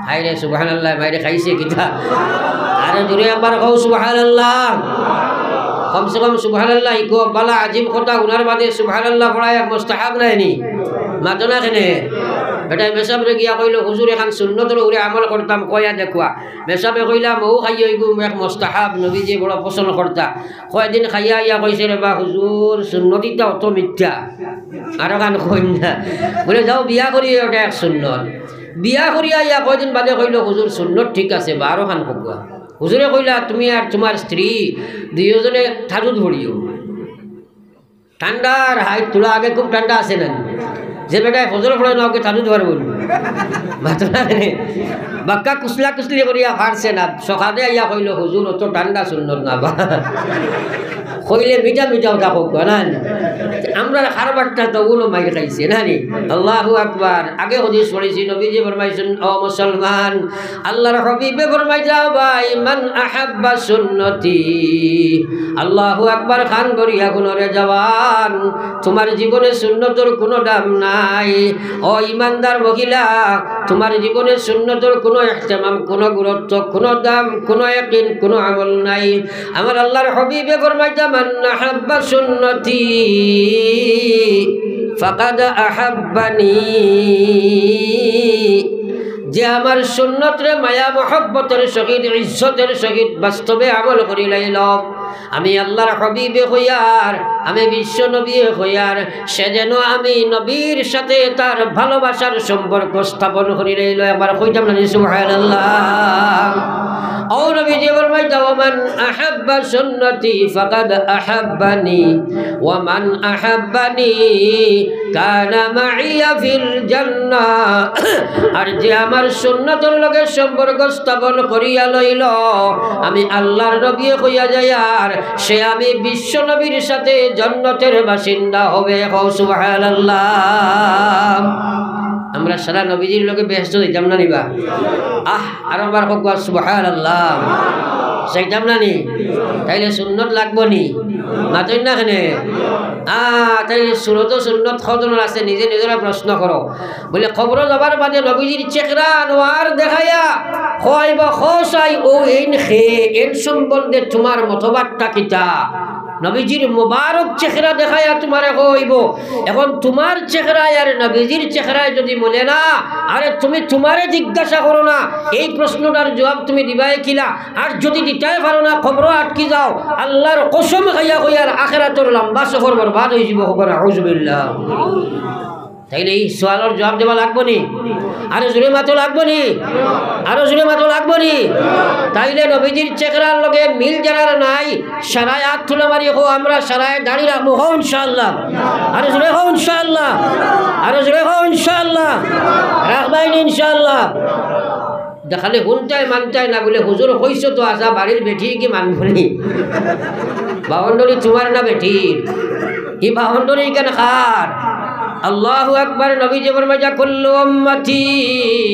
হায়রে সুবহানাল্লাহ, মাইরে খাইছে কিতা, আরে দূরে একবার কও সুবহানাল্লাহ। কমসে কম সুবহানাল্লাহ ইকো বালা আজিব কথা উনার বাদে সুবহানাল্লাহ পড়ায় মুস্তাহাব নাইনি মাতো না কেনে বেটাই মেসাবরে গিয়া কইল হুজুর এখান সুন্নতর উপরে আমল করতাম কয়া দেখুয়া মেসাবে কইলা মৌ খাইয়া এক মুস্তাহাব নবীজি বড় পছন্দ করতা কয়দিন খাইয়া ইয়া কইছে রে বা হুজুর সুন্নতিটা অত মিথ্যা আর গান কই না বলে যাও বিয়া করি ওটা এক সুন্নত বিয়া করিয়া ইয়া কয়দিন বাদে কইল হুজুর সুন্নত ঠিক আছে বা আরো গান কগুয়া হুজুরে কইলা তুমি আর তোমার স্ত্রী দুইজনে থাজুদ পড়িও ঠান্ডার হাইট তোলা আগে খুব ঠান্ডা আছে না যে বেটায় ফজর পড়ে না ওকে থাজুদ পারব বাক্কা কুসলা কুসলি করিয়া ফারছে না সকালে ইয়া কইল হুজুর অত ঠান্ডা সুন্নত না বা কইলে মিঠা মিঠা ওটা হোক না আমরা খারবারটা তো উনো মাইর খাইছে না নি আল্লাহু আকবার আগে হাদিস পড়েছি নবীজি ফরমাইছেন ও মুসলমান আল্লাহর হাবিবে ফরমাই যাও ভাই মান আহাব্বা সুন্নতি আল্লাহু আকবার খান করিয়া গুনরে জওয়ান তোমার জীবনে সুন্নতর কোনো দাম নাই ও ইমানদার মহিলা তোমার জীবনে সুন্নতর কোনো ইহতিমাম কোনো গুরুত্ব কোনো দাম কোনো ইয়াকিন কোনো আমল নাই আমার আল্লাহর হাবিবে ফরমাইতা মান আহাব্বা সুন্নতি ফাকাদ আহাব্বানি যে আমার সুন্নতরে মায়া মহব্বতের সহিত ইজ্জতের সহিত বাস্তবে আমল করি লাইল আমি আল্লাহর হাবিবে হইয়ার আমি বিশ্ব নবী হইয়ার সে যেন আমি নবীর সাথে তার ভালোবাসার সম্পর্ক স্থাপন করি লাইল একবার কইতাম না সুবহানাল্লাহ ও নবীজি ফরমাইতা ওমান আহাব্বা সুন্নতি ফাকাদ আহাব্বানি ওয়া মান আহাব্বানি কানা মাইয়া ফিল জান্নাহ আর যে আমার সুন্নতের লগে সম্পর্ক স্থাপন করিয়া লইল আমি আল্লাহর নবী হইয়া যাই আর সে আমি বিশ্ব নবীর সাথে জান্নাতের বাসিন্দা হবে সুবহানাল্লাহ আমরা সারা নবীজির লগে বেহেশত যাইতাম না নিবা আর একবার হোক সুবহানাল্লাহ যাইতাম না নি তাইলে সুন্নত লাগবো নি মাতই না কেনে তাই সুরত সুন্নত খদনের আছে নিজে নিজেরা প্রশ্ন করো বলে খবর যাবার বাদে নবীজির চেহারা আনোয়ার দেখাইয়া কইব খসাই ও এন খে এন সম্বন্ধে তোমার মতবাদটা কিতা নবীজির মুবারক চেহারা দেখাইয়া তোমারে কইব এখন তোমার চেহারায় আর নবীজির চেহারায় যদি বলে না আরে তুমি তোমারে জিজ্ঞাসা করো না এই প্রশ্নটার জবাব তুমি দিবাই কিলা আর যদি দিতেই পারো না খবর আটকি যাও আল্লাহর কসম খাইয়া কইয়ার আখিরাতের লম্বা সফর বরবাদ হয়ে যাব হবে না আউযুবিল্লাহ তাইলে এই সওয়ালের জবাব দেওয়া লাগবো নি আরো জোরে মাতো লাগবো নি আরো জোরে মাতো লাগবো নি তাইলে নবীজির চেহারার লগে মিল যারা নাই সারায় হাত তুলে মারি হো আমরা সারায় দাঁড়িয়ে রাখবো হো ইনশাআল্লাহ আরো জোরে হো ইনশাআল্লাহ আরো জোরে হো ইনশাআল্লাহ রাখবাইন ইনশাআল্লাহ দেখালে শুনতাই মানতাই না বলে হুজুর কইছো তো আসা বাড়ির বেটি কি মানবনি বাউন্ডারি তোমার না বেটির কি বাউন্ডারি কেন খার আল্লাহু আকবার নবীজি ফরমায়া কুল্লু উম্মতি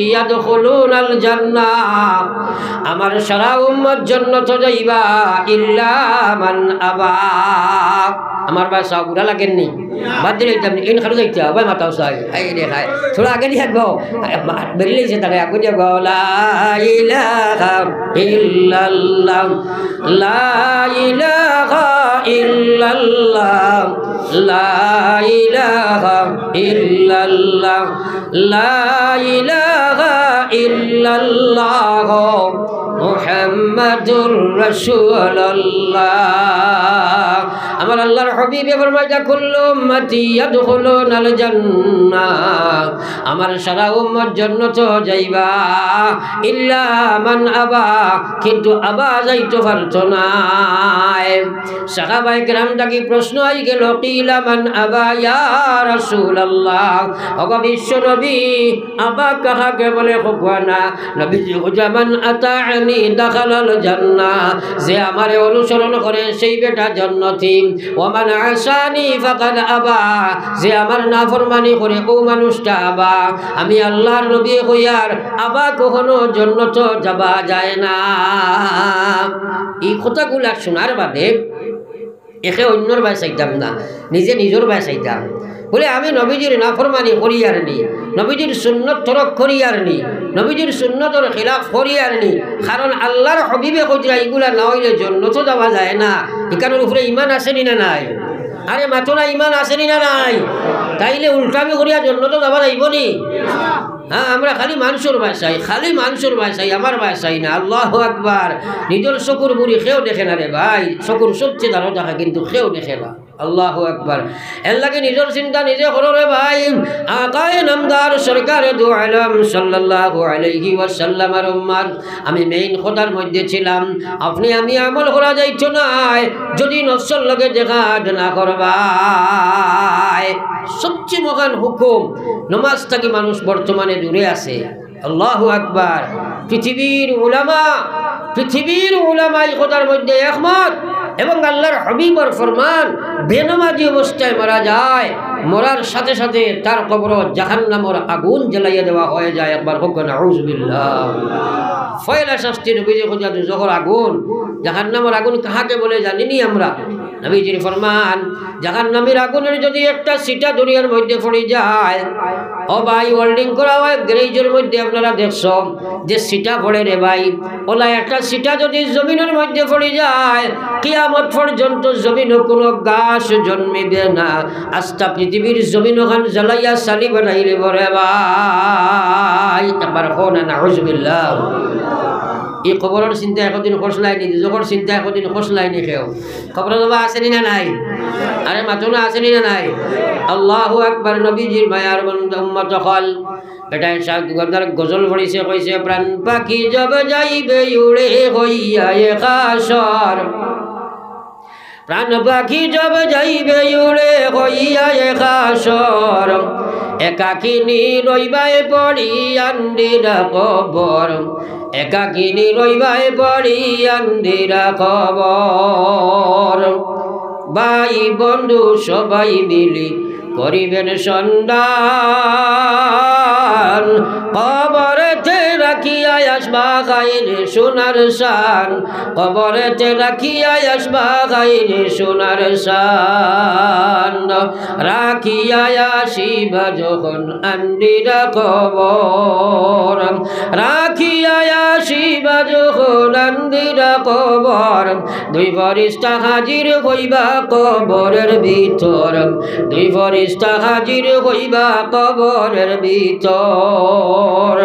ইয়াদখুলুনাল জান্নাহ আমার সারা উম্মত জান্নাত যাইবা ইল্লা মান আবা আমার ভাই সব বুড়া লাগেননি বাদ দিলে ইন খালো যাইতে হবে মাতাও সাই এই রে খায় থোড়া আগে দিয়ে থাকবো বেরিয়ে যাচ্ছে তাকে আগে দিয়ে লা ইলাহা ইল্লাল্লাহ লা ইলাহা ইল্লাল্লাহ লা ইলাহা ইল্লাল্লাহ লা ইলাহা ইল্লাল্লাহ মুহাম্মাদুর রাসূলুল্লাহ আমার আল্লাহর হাবিবে ফরমায়া কুল্লু উম্মতি ইয়াদখুলুনাল জান্নাহ আমার সারা উম্মত জান্নাত যাইবা ইল্লা মান আবা কিন্তু আবা যাইতে পারতো না সাহাবায়ে কেরাম তাকে প্রশ্ন আই গেল কিলা মান আবা ইয়া রাসূলুল্লাহ ওগো বিশ্ব নবী আবা কাহাকে বলে কখনা নবীজি হুজামান আতাআনি দাখালাল জান্নাহ যে আমারে অনুসরণ করে সেই বেটা জান্নাতি ওমান আসানি ফাকাদ আবা যে আমার নাফরমানি করে ও মানুষটা আবা আমি আল্লাহর নবী হইয়ার আবা কখনো জান্নাত যাবা যায় না এই কথাগুলা শোনার বাদে একে অন্যর বাই চাইতাম না, নিজে নিজের বাই চাইতাম। বলে আমি নবীজির নাফরমানি করি আর নি, নবীজির সুন্নত তরক করি আর নি, নবীজির সুন্নতর খিলাফ করি আর নি। কারণ আল্লাহর হবিবে কইরা এগুলা না হইলে জন্নত যাওয়া যায় না। এখানের উপরে ইমান আসেনি না নাই? আরে মাথো না, ইমান আসেনি না নাই? তাইলে উল্টামি করিয়া জন্নত যাওয়া যাইব নি? হ্যাঁ, আমরা খালি মানুষের বাসাই, খালি মানুষের বাসাই, আমার বাসাই না। আল্লাহু আকবার। নিজের চকুর বুড়ি খেয়েও দেখে না রে ভাই, চকুর সবচেয়ে দাঁড়ো থাকে কিন্তু খেয়েও দেখে না। আল্লাহু আকবার। এর লাগে নিজের চিন্তা নিজে করো রে ভাই। আকায়ে নামদার সরকারে দু আলম সাল্লাল্লাহু আলাইহি ওয়াসাল্লামের উম্মত, আমি মেইন খোদার মধ্যে ছিলাম। আপনি আমি আমল করা যাইতো না যদি নফসের লগে দেখা না করবাই। সবচেয়ে মহান হুকুম, নামাজ থেকে মানুষ বর্তমানে দূরে আছে। আল্লাহু আকবার। পৃথিবীর উলামা এই খোদার মধ্যে একমত, এবং আল্লাহর হাবিবর ফরমান, বেনামাজি অবস্থায় মারা যায়, মরার সাথে সাথে তার কবর জাহান্নামের আগুন জ্বালাইয়া দেওয়া হয়ে যায়। একবার হোক নাউযুবিল্লাহ। ফয়লা শাস্তি নবীজি খোঁজা দুজখর আগুন, জাহান্নামের আগুন কাহাকে বলে জানিনি আমরা? নবীজির ফরমান, জাহান্নামের আগুনের যদি একটা সিটা দুনিয়ার মধ্যে পড়ে যায়, ও ভাই ওয়েল্ডিং করা হয় গ্যারেজের মধ্যে, আপনারা দেখছো যে সিটা পড়ে রে ভাই, ওলা একটা সিটা যদি জমিনের মধ্যে পড়ে যায়, কিয়ামত পর্যন্ত জমিনে কোনো গাছ জন্মিবে না। আস্তা পৃথিবীর জমিন ওখান জ্বালাইয়া সালি বানাইলে বরে ভাই। একবার হো না নাউযুবিল্লাহ। এই খবরের চিন্তা একদিন খসলাই নি, নিজের চিন্তা একদিন খসলাই নি। কেউ খবর দেওয়া আসেনি না নাই? আরে মাত্র না আসেনি না নাই? আল্লাহু আকবার। নবীজির মায়ার উম্মত হল এটা গদার গজল পড়িছে, কইছে প্রাণ পাখি জব যাইবে উড়ে হইয়া একাশর, প্রাণ পাখি জব যাইবে উড়ে হইয়া একাশর, একাকিনী রইবায় পড়ি আন্দিরা কবর, একাকিনী রইবায় পড়ি আন্দিরা কবর। ভাই বন্ধু সবাই মিলি করিবেন সন্ধান, কবরেতে রাখিয়া আসবা গাইরে সোনার শান, কবরেতে রাখিয়া আসবা গাইরে সোনার শান, রাখিয়া আসিবা যখন আন্দিরা কবর, রাখিয়া আসিবা যখন আন্দিরা কবর, দুই ফরিস্তা হাজির হইবা কবরের ভিতর, দুই ফরিস্তা হাজির হইবা কবরের ভিতর।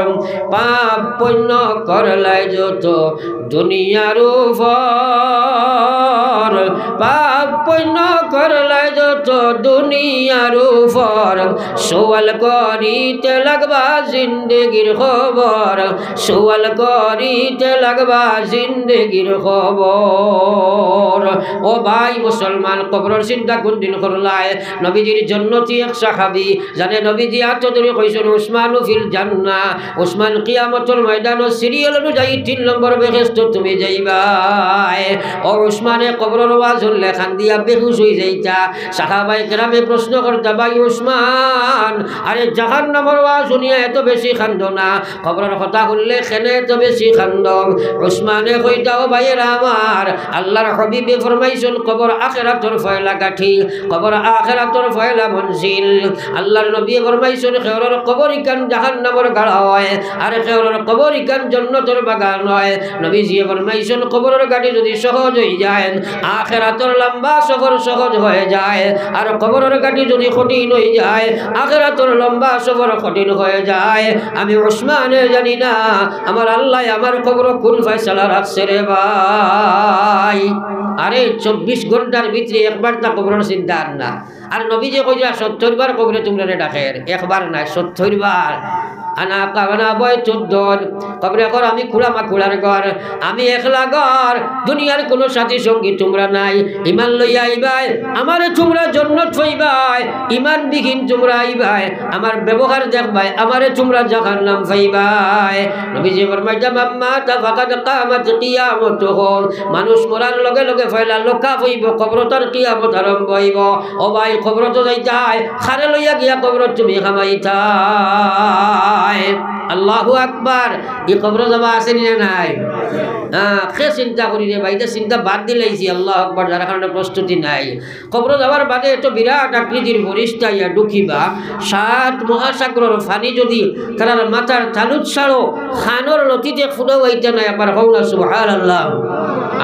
পাপ পুণ্য করলাই যত দুনিয়ার উপর, পাপ পুণ্য করলাই যত দুনিয়ার উপর, সওয়াল করিতে লাগবা জিন্দেগির খবর, সওয়াল করিতে লাগবা জিন্দেগির খবর। ও ভাই মুসলমান, কবরের চিন্তা কোন দিন করলাই? নবীজির জন্নতি এক সাহাবী জানে নবীজি আত্মদরি কইছেন উসমান ফিল জান্নাহ, উসমান কিয়ামতের ময়দান সিরিয়াল অনুযায়ী 3 নম্বর বেহেশত তুমি যাইবাই। ও উসমানে কবরের ওয়াজ হলে খান্দিয়া বেহুশ হই যাইতা। সাহাবায়ে কেরামে প্রশ্ন করতা, ভাই উসমান, আরে জাহান্নামের ওয়াজ শুনিয়া এত বেশি খান্দ না, কবরের কথা হলে কেনে এত বেশি খান্দ? উসমানে কইতা, ও ভাইয়েরা আমার, আল্লাহর হাবিবে ফরমাইছেন কবর আখিরাতের ফয়লা কাঠি, কবর আখিরাতের ফয়লা মনজিল। আল্লাহর নবী ফরমাইছেন খেওরের কবর ইকান জাহান্নামের গাড়া হয়, আর খেওরের কবর ইকান জান্নাতের বাগান হয়। নবীজি ফরমাইছেন কবরের গাড়ি যদি সহজ হয়ে যায়, আখিরাতের লম্বা সফর সহজ হয়ে যায়, আর কবরের গাড়ি যদি কঠিন হয়ে যায়, আখিরাতের লম্বা সফর কঠিন হয়ে যায়। আমি উসমানে জানি না আমার আল্লাহ আমার কবর কোন ফয়সালা রাখছে রে ভাই। আরে 24 ঘন্টার ভিতরে একবার তা কবরের চিন্তা আর না। আর নবীজি কইরা 70 বার কবরে তোমরা ডাকে, একবার না 70 বার। আনা কাবনা বয় 14 কবরে ঘর, আমি খুড়ামা খুড়ার ঘর, আমি একলা ঘর, দুনিয়ার কোনো সাথী সঙ্গী তোমরা নাই। ইমান লইয়া আইবাই, আমারে তোমরা জান্নাত পাইবাই, ইমান বিহীন তোমরা আইবাই, আমার ব্যবহার দেখবাই, আমারে তোমরা জাহান্নাম পাইবাই। নবীজি ফরমাইতা মাম্মা তাফাকাত কামাত কিয়ামতুহু, মানুষ মরার লগে লগে ফয়লা লোকা হইব, কবর তার কিয়ামত আরম্ভ হইব। ও ভাই কবর তো যাইতাই, খারে লইয়া গিয়া কবর তুমি খামাইতাই। আল্লাহু আকবার। এই কবর যাবা আসেনি না নাই? সে চিন্তা করি রে ভাই, চিন্তা বাদ দিলাইছি। আল্লাহ আকবার, যার কারণে প্রস্তুতি নাই। কবর যাওয়ার বাদে এত বিরাট আকৃতির ফরিস্তা ইয়া ঢুকিবা, 7 মহাসাগরের ফানি যদি তার মাথার তালুত ছাড়ো, খানোর লতিতে ফুটো হইতে নাই। একবার কও না সুবহানাল্লাহ,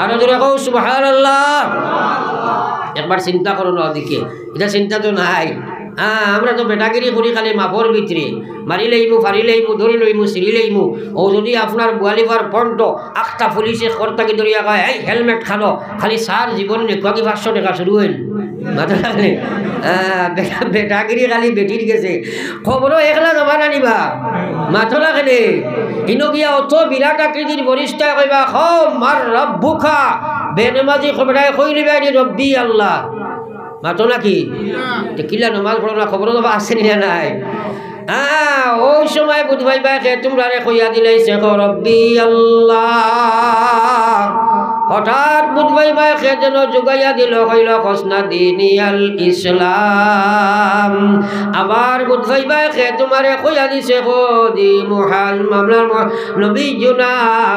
আরো জোরে কও সুবহানাল্লাহ। একবার চিন্তা করো না ওদিকে, এটা চিন্তা তো নাই। আমরা তো বেটাগিরি করি খালি মাপর ভিতরে, মারি লইমু, ফারি লইমু, ধরি লইমু, সিঁড়ি লইমু। ও যদি আপনার বুয়ালিভার পন্ট আখটা পুলিশে কর্তাকে ধরিয়া কয় এই হেলমেট খালো, খালি সার জীবন নেকুয়া কি 500 টাকা শুরু হইল মাথা লাগলে। বেটাগিরি খালি বেটির গেছে, খবরও একলা জমা নানিবা মাথা লাগলে। ইনো গিয়া অত বিরাট আকৃতির বরিষ্ঠা কইবা খো মার রব্বুকা, বেনমাজি খবরায় কই লিবাই রব্বি আল্লাহ মাতো নাকি? কিলা নমাজ পড়ো না, খবর তো আসেনি না নাই? ওই সময় বুধবাই বাই তোমরা রে কইয়া দিলাইছে রব্বি আল্লাহ। হঠাৎ বুধবাই বাই যেন যোগাইয়া দিল, কইল কসনা দিনিয়াল ইসলাম। আবার বুধবাই বাই তোমারে কইয়া দিছে দি মুহাল মামলার নবী জুনা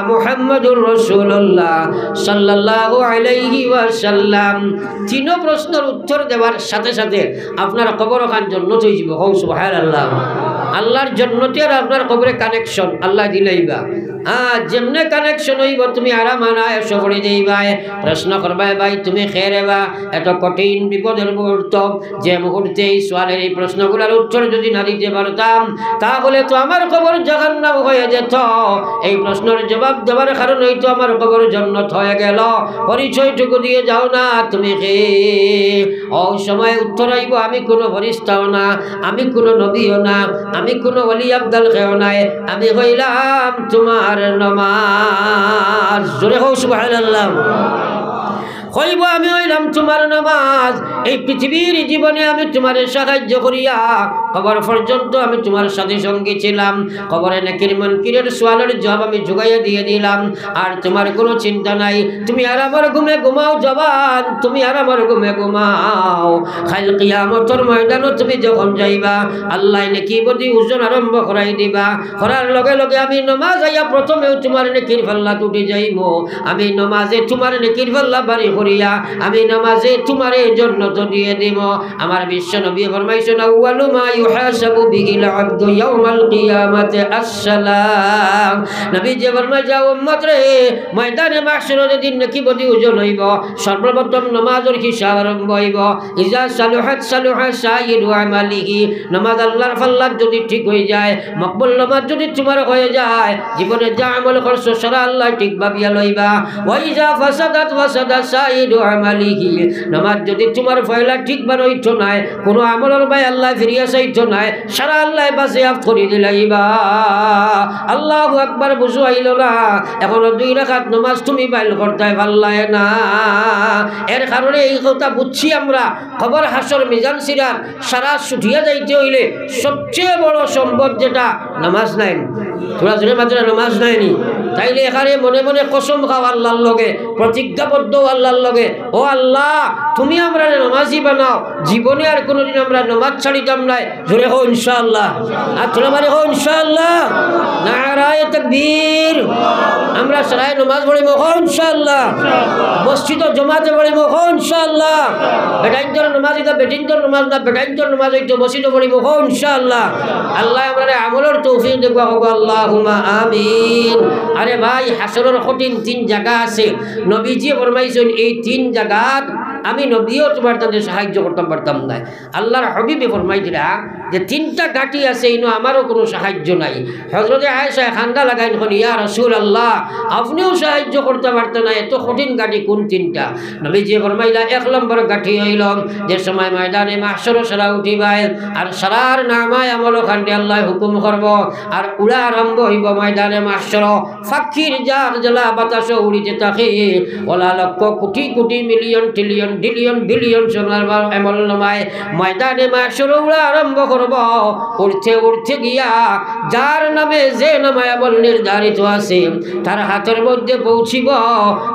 মুহাম্মদুর রাসূলুল্লাহ সাল্লাল্লাহু আলাইহি ওয়াসাল্লাম। তিন প্রশ্নের উত্তর দেওয়ার সাথে সাথে আপনার কবর খান জন্নত হয়ে যাব। হৌ সুবহানাল্লাহ। আল্লাহর জন্নতে আর আপনার কবরে কানেকশন আল্লাহ দিলাইবা। যেমনে কানেকশন হইব তুমি আরাম আনায় সফরে যাইবাই। প্রশ্ন করবাই ভাই তুমি খেরেবা, এত কঠিন বিপদের মুহূর্ত, যে মুহূর্তে এই সোয়ালের এই প্রশ্নগুলোর উত্তর যদি না দিতে পারতাম তাহলে তো আমার কবর জাহান্নাম হয়ে যেত। এই প্রশ্নের জবাব দেওয়ার কারণ হইতো আমার কবর জান্নাত হয়ে গেল। পরিচয়টুকু দিয়ে যাও না তুমি কে? ওই সময় উত্তর হইব আমি কোনো ফেরেশতাও না, আমি কোনো নবীও না, আমি কোনো ওলি আব্দাল খেও নাই, আমি হইলাম তোমার নামাজ। জোরে হও সুবহানাল্লাহ। কইব আমি হইলাম তোমার নামাজ। এই পৃথিবীর জীবনে আমি তোমার সাহায্য করিয়া কবর পর্যন্ত আমি তোমার সাথে সঙ্গে ছিলাম। কবরে নেকির মুনকিরের সওয়ালের জবাব আমি জোগাইয়া দিয়ে দিলাম। আর তোমার কোনো চিন্তা নাই, তুমি আর আমার ঘুমে ঘুমাও জবান, তুমি আর আমার ঘুমে ঘুমাও। কাল কিয়ামতের ময়দানে তুমি যখন যাইবা আল্লাহ নেকি বদি ওজন আরম্ভ করাই দিবা। করার লগে লগে আমি নামাজ আইয়া প্রথমেও তোমার নেকির পাল্লা টুটে যাইব। আমি নামাজে তোমার নেকির পাল্লা বাড়ি করিয়া আমি নামাজে তোমার জান্নাত দিয়ে দেব। আমার বিশ্ব নবী ফরমাইছেন আউয়ালু মা ইউহাসাবু বিহিল আবদু ইয়াউমাল কিয়ামাতি আসসালাম। নবী যে ফরমায় যাও উম্মত রে, ময়দানে মাহশরের দিন নেকি বদি ওজন হইব, সর্বপ্রথম নামাজের হিসাব আরম্ভ হইব। ইজা সালুহাত সালুহা সাইয়্যিদু আমালিহি, নামাজ আল্লাহর ফাল্লাহ যদি ঠিক হয়ে যায়, মকবুল নামাজ যদি তোমার হয়ে যায়, জীবনে যা আমল করছো সারা আল্লাহ ঠিক ভাবিয়া লইবা। ওয়া ইজা ফাসাদাত ফাসাদা সাইয়্যিদু আমালিহি, নামাজ যদি তোমার ফয়লা ঠিক বানাইতো নাই, কোনো আমলের ভাই আল্লাহ ফিরিয়া চাইতো নাই, সারা আল্লাহ বাসে আফ করে দিলাইবা। আল্লাহু আকবার বুঝু আইল না? এখন 2 রাকাত নামাজ তুমি বাইল করতে পারলাই না। এর কারণে এই কথা বুঝছি আমরা, খবর হাসর মিজান সিরার সারা ছুটিয়া যাইতে হইলে সবচেয়ে বড় সম্পদ যেটা নামাজ নাই। তোরা জোরে মাত্র নামাজ নাইনি, তাইলে এখানে মনে মনে কসম খাও আল্লাহর লগে, প্রতিজ্ঞাবদ্ধ আল্লাহর লগে, ও আল্লাহ তুমি আমরা নামাজি বানাও, জীবনে আর কোনোদিন আমরা নামাজ ছাড়িতাম নাই। জোরে হো ইনশাআল্লাহ, আর তোরা মানে হো ইনশাআল্লাহ। নারায়ে তাকবীর। আমরা সারায় নামাজ পড়িব হো ইনশাআল্লাহ, মসজিদ জমাতে পড়িব হো ইনশাআল্লাহ। বেটাইন্তর নামাজ এটা বেটিন্তর নামাজ না, বেটাইন্তর নামাজ হইতো মসজিদ পড়িব হো ইনশাআল্লাহ। আল্লাহ আমরা আমলের তৌফিক দেবা হোক, আল্লাহুম্মা আমিন। আরে ভাই হাসরের কঠিন 3 জায়গা আছে, নবীজি ফরমাইছেন এই 3 জায়গাত আমি নবীও তোমার তাদের সাহায্য করতাম পারতাম না। আল্লাহর হাবিবে ফরমাই দিলা যে 3টা ঘাটি আছে, ইনো আমারও কোনো সাহায্য নাই। হযরতে আয়েশা খান্দা লাগাইন কোন ইয়া রাসূলুল্লাহ আপনিও সাহায্য করতে পারতেন না, এত কঠিন ঘাটি কোন 3টা? নবীজি ফরমাইলা 1 নম্বর ঘাটি হইল যে সময় ময়দানে মাহশর সারা উঠিবাই আর সারার নামায় আমল খান্ডে আল্লাহ হুকুম করব আর উড়া আরম্ভ হইব ময়দানে মাহশর। ফাকির জার জলা বাতাস উড়িতে থাকে, OLA lakh crore crore million trillion billion billion সোনার আমল নামায় ময়দানে মাহশর উড়া আরম্ভ করব। উঠতে উঠতে গিয়া যার নামে যে নামায় আমল নির্ধারিত আছে তার হাতের মধ্যে পৌঁছিব।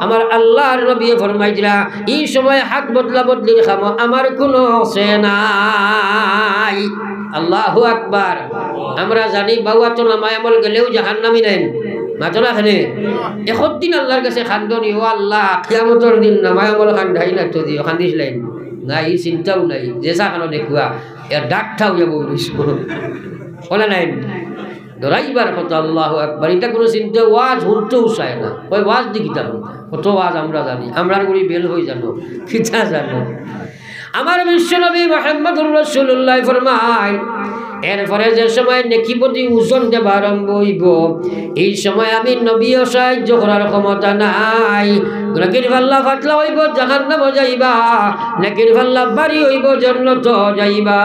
আমার আল্লাহর নবী ফরমাইছিলা এই সময় হাত বদলা বদলির খাম আমার কোনো আছে নাই। আল্লাহু আকবার। আমরা জানি বাউয়া তো নামায় আমল গেলেও জাহান্নামী নেন, মাতলা খানে এখন দিন আল্লাহর কাছে খান্দনি ও আল্লাহ কিয়ামতের দিন নামায় আমার খান্দাই না তো দিও খান্দিস লাইন না এই চিন্তাও নাই যে সাখানো দেখুয়া এর ডাকটাও যাবো বলে নাই ডরাইবার কথা আল্লাহু আকবার এটা কোনো চিন্তা ওয়াজ শুনতেও চায় না ওই ওয়াজ দি কিতা কত ওয়াজ আমরা জানি আমরার গুলি বেল হয়ে জানো কিতা জানো আমার বিশ্বনবী মুহাম্মদুর রাসূলুল্লাহ ফরমায় এরপরে যে সময় নেকিপতি ওজন দেব আরম্ভ হইব এই সময় আমি নবী সাহায্য করার ক্ষমতা নাই নেকির পাল্লা ফাটলা হইব জাহান্নাম যাইবা নেকির পাল্লা বাড়ি হইব জান্নাত যাইবা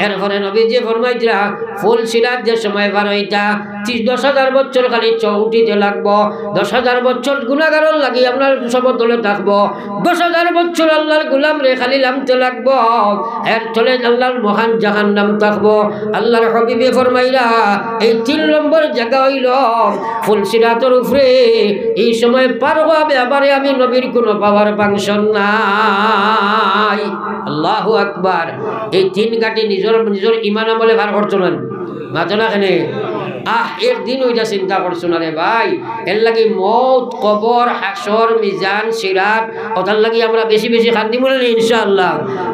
এরপরে নবী যে ফরমাইতরা ফুল সিরাত যে সময় পার হইতা 10,000 বছর খালি চৌটিতে লাগবো 10,000 বছর গুনাহগারর লাগি আপনার সমতলে থাকবো 10,000 বছর আল্লাহর গোলাম রে খালি নামতে লাগবো এর চলে আল্লাহর মহান জাহান্নাম থাকবো আল্লাহর হাবিবে ফরমাইরা এই 3 নম্বর জায়গা হইল ফুলসিরাতের উপরে এই সময় পার হবে আবারে আমি নবীর কোনো পাওয়ার ফাংশন নাই আল্লাহু আকবার এই 3 গাটি নিজের ঈমান আমলে ভার করছো না মাত্র না কেন একদিন ওইটা চিন্তা করছো না রে ভাই এর লাগি মৌত কবর হাসর মিজান সিরাত ওটার লাগি আমরা বেশি বেশি খান্দি মনে নেই ইনশাআল্লাহ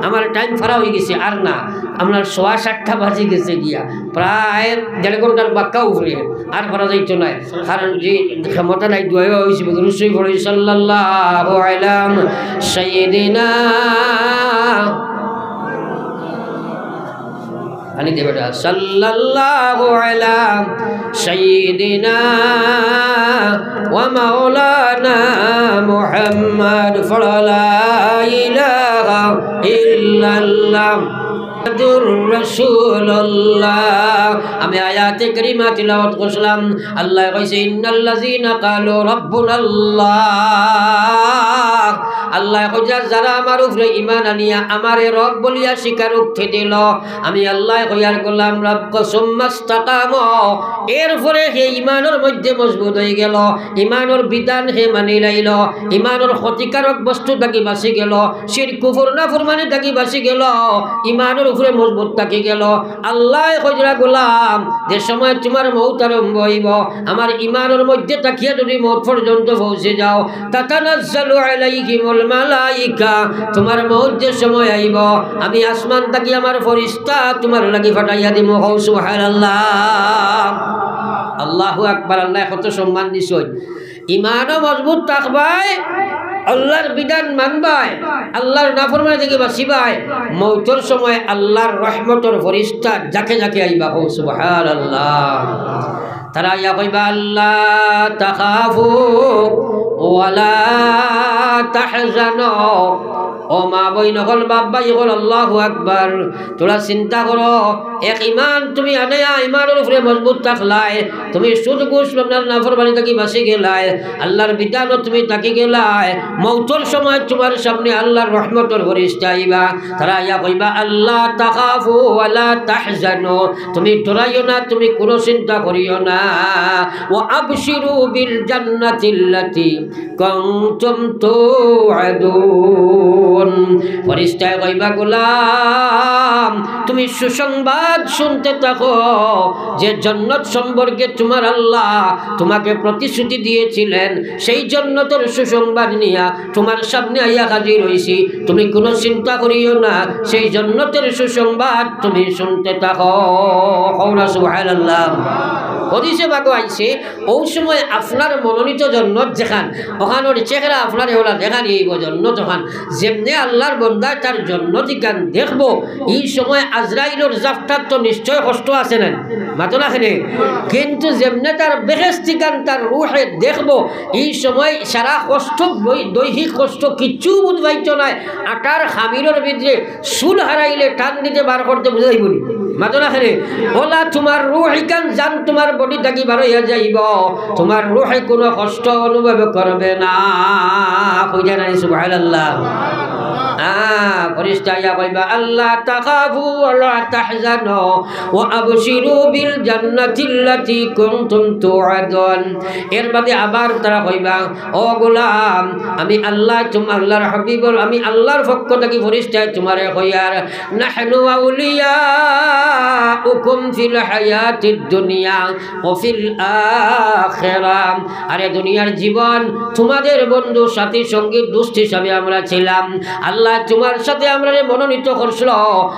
আমার টাইম ফারা হয়ে গেছে আর না আপনার 7:15 বাজে গেছে গিয়া প্রায় 1.5 ঘন্টার বাক্কা উপরে আর ফারা যাইতো না কারণ যে ক্ষমতা নাই দোয়া হয়েছে রসুল পড়ে সাল্লাল্লাহু আলাইহি সাইয়্যিদিনা আনি দে বেটা সাল্লাল্লাহু আলা সাইয়্যিদিনা ওয়া মাওলানা মুহাম্মদ লা ইলাহা ইল্লাল্লাহ মুহাম্মাদুর রাসূলুল্লাহ আমি আয়াতে কারিমা তিলাওয়াত করলাম আল্লাহ কইছে ইন্নাল্লাযিনা ক্বালু রাব্বুনাল্লাহ আল্লাহ কইছে যারা আমার উপরে ঈমান আনিয়া আমারে রব বলিয়া স্বীকারোক্তি দিল আমি আল্লাহ কইয়ার করলাম রব সুম্মাস্তাকাম এরপরে হে ঈমানের মধ্যে মজবুত হয়ে গেল ঈমানের বিধান হে মানি লাইল ঈমানের ক্ষতিকারক বস্তু থাকি বাঁচি গেল শিরক কুফর নাফরমানি থাকি বাঁচি গেল ঈমানের উপরে মজবুত থাকি গেল আল্লাহ কইরা গোলাম যে সময় তোমার মউত আরম্ভ হইব আমার ঈমানের মধ্যে তাকিয়া যদি মউত পর্যন্ত পৌঁছে যাও তাতানাজ্জালু আলাইহিমুল মালাইকা তোমার মউত যে সময় আইব আমি আসমান থাকি আমার ফেরেশতা তোমার লাগি ফাটাইয়া দিমু সুবহানাল্লাহ আল্লাহু আকবার আল্লাহ কত সম্মান দিছই ঈমানও মজবুত থাকবাই আল্লাহর বিধান মানবাই আল্লাহর নাফরমানি থেকে বাঁচিবাই মউতের সময় আল্লাহর রহমতের ফেরেশতা যাকে যাকে আইবা সুবহানাল্লাহ তারা ইয়া কইবা আল্লাহ তাখাফু ওয়ালা তাহজানু ও মা বই নকল বাবা ইগল আল্লাহু আকবার তোরা চিন্তা করো এক ঈমান তুমি আনায়া ঈমানের উপরে মজবুত থাকলাই তুমি সুদ ঘুষ নাফরমানি থেকে বাঁচি গেলাই আল্লাহর বিধানও তুমি থাকি গেলাই মউতের সময় তোমার সামনে আল্লাহর রহমতের ফেরেশতা আইবা তারা ইয়া কইবা আল্লাহ তাখাফু ওয়ালা তাহজানু তুমি ডরাইও না তুমি কোনো চিন্তা করিও না ওয়া আবশিরু বিল জান্নাতিল্লাতি কুনতুম তুআদুন ফেরেশতা কইবা গোলাম তুমি সুসংবাদ শুনতে থাকো যে জান্নাত সম্পর্কে তোমার আল্লাহ তোমাকে প্রতিশ্রুতি দিয়েছিলেন সেই জান্নাতের সুসংবাদ নিয়া তোমার সামনে আইয়া হাজির হইছি তুমি কোনো চিন্তা করিও না সেই জান্নাতের সুসংবাদ তুমি শুনতে থাকো কওনা সুবহানাল্লাহ হদিসে বাগো আইছে ওই সময় আপনার মনোনীত জান্নাত যেখান ওখানের চেহারা আপনার এওলা দেখা নিব জান্নাত যখন যেমনে আল্লাহর বান্দা তার জান্নাতি গান দেখবো এই সময় আজরাইলের জাফটার তো নিশ্চয় কষ্ট আছে না মাতনা খেলে কিন্তু যেমনে তার বেহেশতি গান তার রুহে দেখবো এই সময় সারা কষ্ট দৈহিক কষ্ট কিচ্ছু বুঝবাইত নাই আটার খামিরের ভিতরে চুল হারাইলে টান দিতে বার করতে বুঝাইব নি মাতনা খেলে ওলা তোমার রুহি গান জান তোমার বডি থাকি বার হইয়া যাইব তোমার রুহে কোনো কষ্ট অনুভব করবে না কইয়া নাই সুবহানাল্লাহ ফেরেশতা ইয়া কইবা আল্লাহ তাখাফু ওয়া লা তাহজানু ওয়া আবশিরু বিল জান্নাতিল্লাতী কুনতুম তুআদুন। এর বাদে আবার তারা কইবা ও গোলাম আমি আল্লাহ আল্লাহর হাবিবর আমি আল্লাহর পক্ষ থেকে ফেরেশতা তোমারে কইয়ার নাহনু আউলিয়াউকুম ফিল হায়াতিদ দুনিয়া ওয়া ফিল আখিরাহ। আরে দুনিয়ার জীবন তোমাদের বন্ধু সাথী সঙ্গী দোস্ত হিসাবে আমরা ছিলাম। আল্লাহ তোমার সাথে আমরা মনোনীত করছিল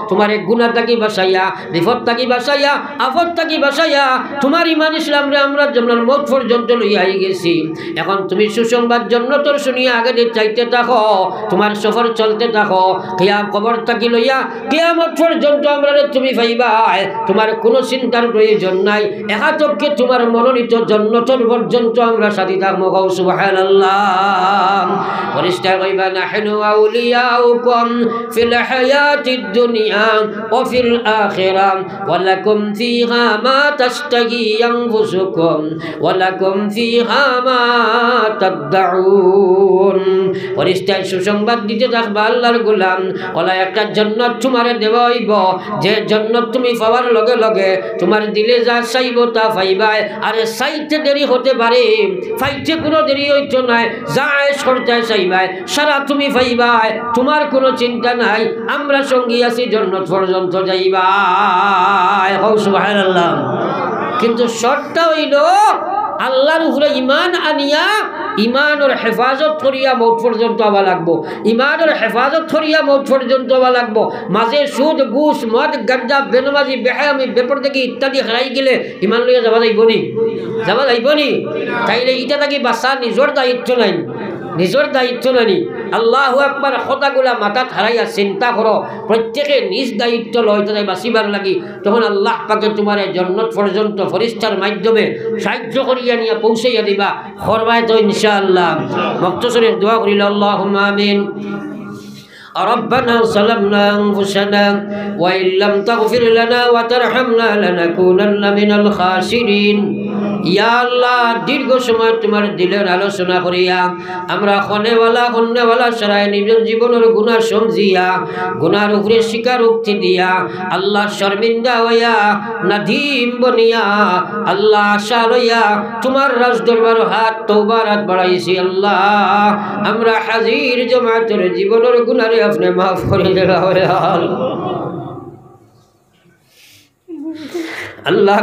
তোমার গুনাহ থাকি বাঁচাইয়া, বিপদ থাকি বাঁচাইয়া, আফত থাকি বাঁচাইয়া তোমার ইমান ইসলাম রে আমরা জান্নাতুল মউত পর্যন্ত লইয়া গেছি। এখন তুমি সুসংবাদ জান্নাতের শুনিয়া আগে চাইতে থাকো, তোমার সফর চলতে থাকো। কিয়াম কবর থাকি লইয়া কিয়ামত পর্যন্ত আমরা তুমি পাইবা, তোমার কোনো চিন্তার প্রয়োজন নাই। একাতকে তোমার মনোনীত জান্নাতের পর্যন্ত আমরা সাথী থাকবো। সুবহানাল্লাহ। ফেরেশতা কইবা নাহনু আউলিয়াউকুম ফিল হায়াতিদ দুনিয়া ওয়া ফিল আখিরাহ ওয়া লাকুম ফিহা মা তাশতাহি আনফুসুকুম ওয়া লাকুম ফিহা মা তাদউন। ফেরেশতা সুসংবাদ দিতে থাকবা আল্লাহর গোলাম ওলা একটা জান্নাত তোমারে দেওয়া হইব, যে জান্নাত তুমি পাওয়ার লগে লগে তোমার দিলে যা চাইব তা পাইবা। আরে চাইতে দেরি হতে পারে, পাইতে কোনো দেরি হইতো নাই, যা করতে চাইবা সারা তুমি পাইবা, তোমার কোনো চিন্তা নাই। আমরা সঙ্গী আছি জান্নাত পর্যন্ত যাইবা। সুবহানাল্লাহ। কিন্তু শর্তটা হইল আল্লাহর উপরে ঈমান আনিয়া ঈমানের হেফাজত করিয়া মউত পর্যন্ত আবা লাগবো। ঈমানের হেফাজত করিয়া মউত পর্যন্ত আবা লাগবো। মাঝে সুদ ঘুষ মদ গাঞ্জা বেনমাজি বেহায়ামি বেপরদেকি ইত্যাদি হারাই গেলে ঈমান লইয়া যাবা যাইব নি? যাবা যাইব নি? তাইলে ইটা থাকি বাঁচা নিজের দায়িত্ব নাই, নিজের দায়িত্ব নানি। আল্লাহু আকবার কথাগুলা মাথাত হারাইয়া চিন্তা করো, প্রত্যেকে নিজ দায়িত্ব লয় তাই বাঁচিবার লাগি। তখন আল্লাহ পাকে তোমার জান্নাত পর্যন্ত ফেরেশতার মাধ্যমে সাহায্য করিয়া নিয়ে পৌঁছাইয়া দিবা। করবাই তো ইনশাআল্লাহ। মক্তসরে দোয়া করিল আল্লাহুম্মা আমিন। ربنا ظلمنا أنفسنا وإن لم تغفر لنا وترحمنا لنكونن من الخاسرين। ইয়া আল্লাহ দীর্ঘ সময় তোমার দিলের আলোচনা করিয়া আমরা খনেওয়ালা সারায় নিজের জীবনের গুনাহ সমজিয়া গুনার উপরে স্বীকারোক্তি দিয়া আল্লাহ শর্মিন্দা হইয়া নাদিম বনিয়া আল্লাহ আশা লইয়া তোমার রাজ দরবার হাত তওবার হাত বাড়াইছি। আল্লাহ আমরা হাজির জামাতের জীবনের গুনারে আপনি মাফ করে দেওয়া আল্লাহ।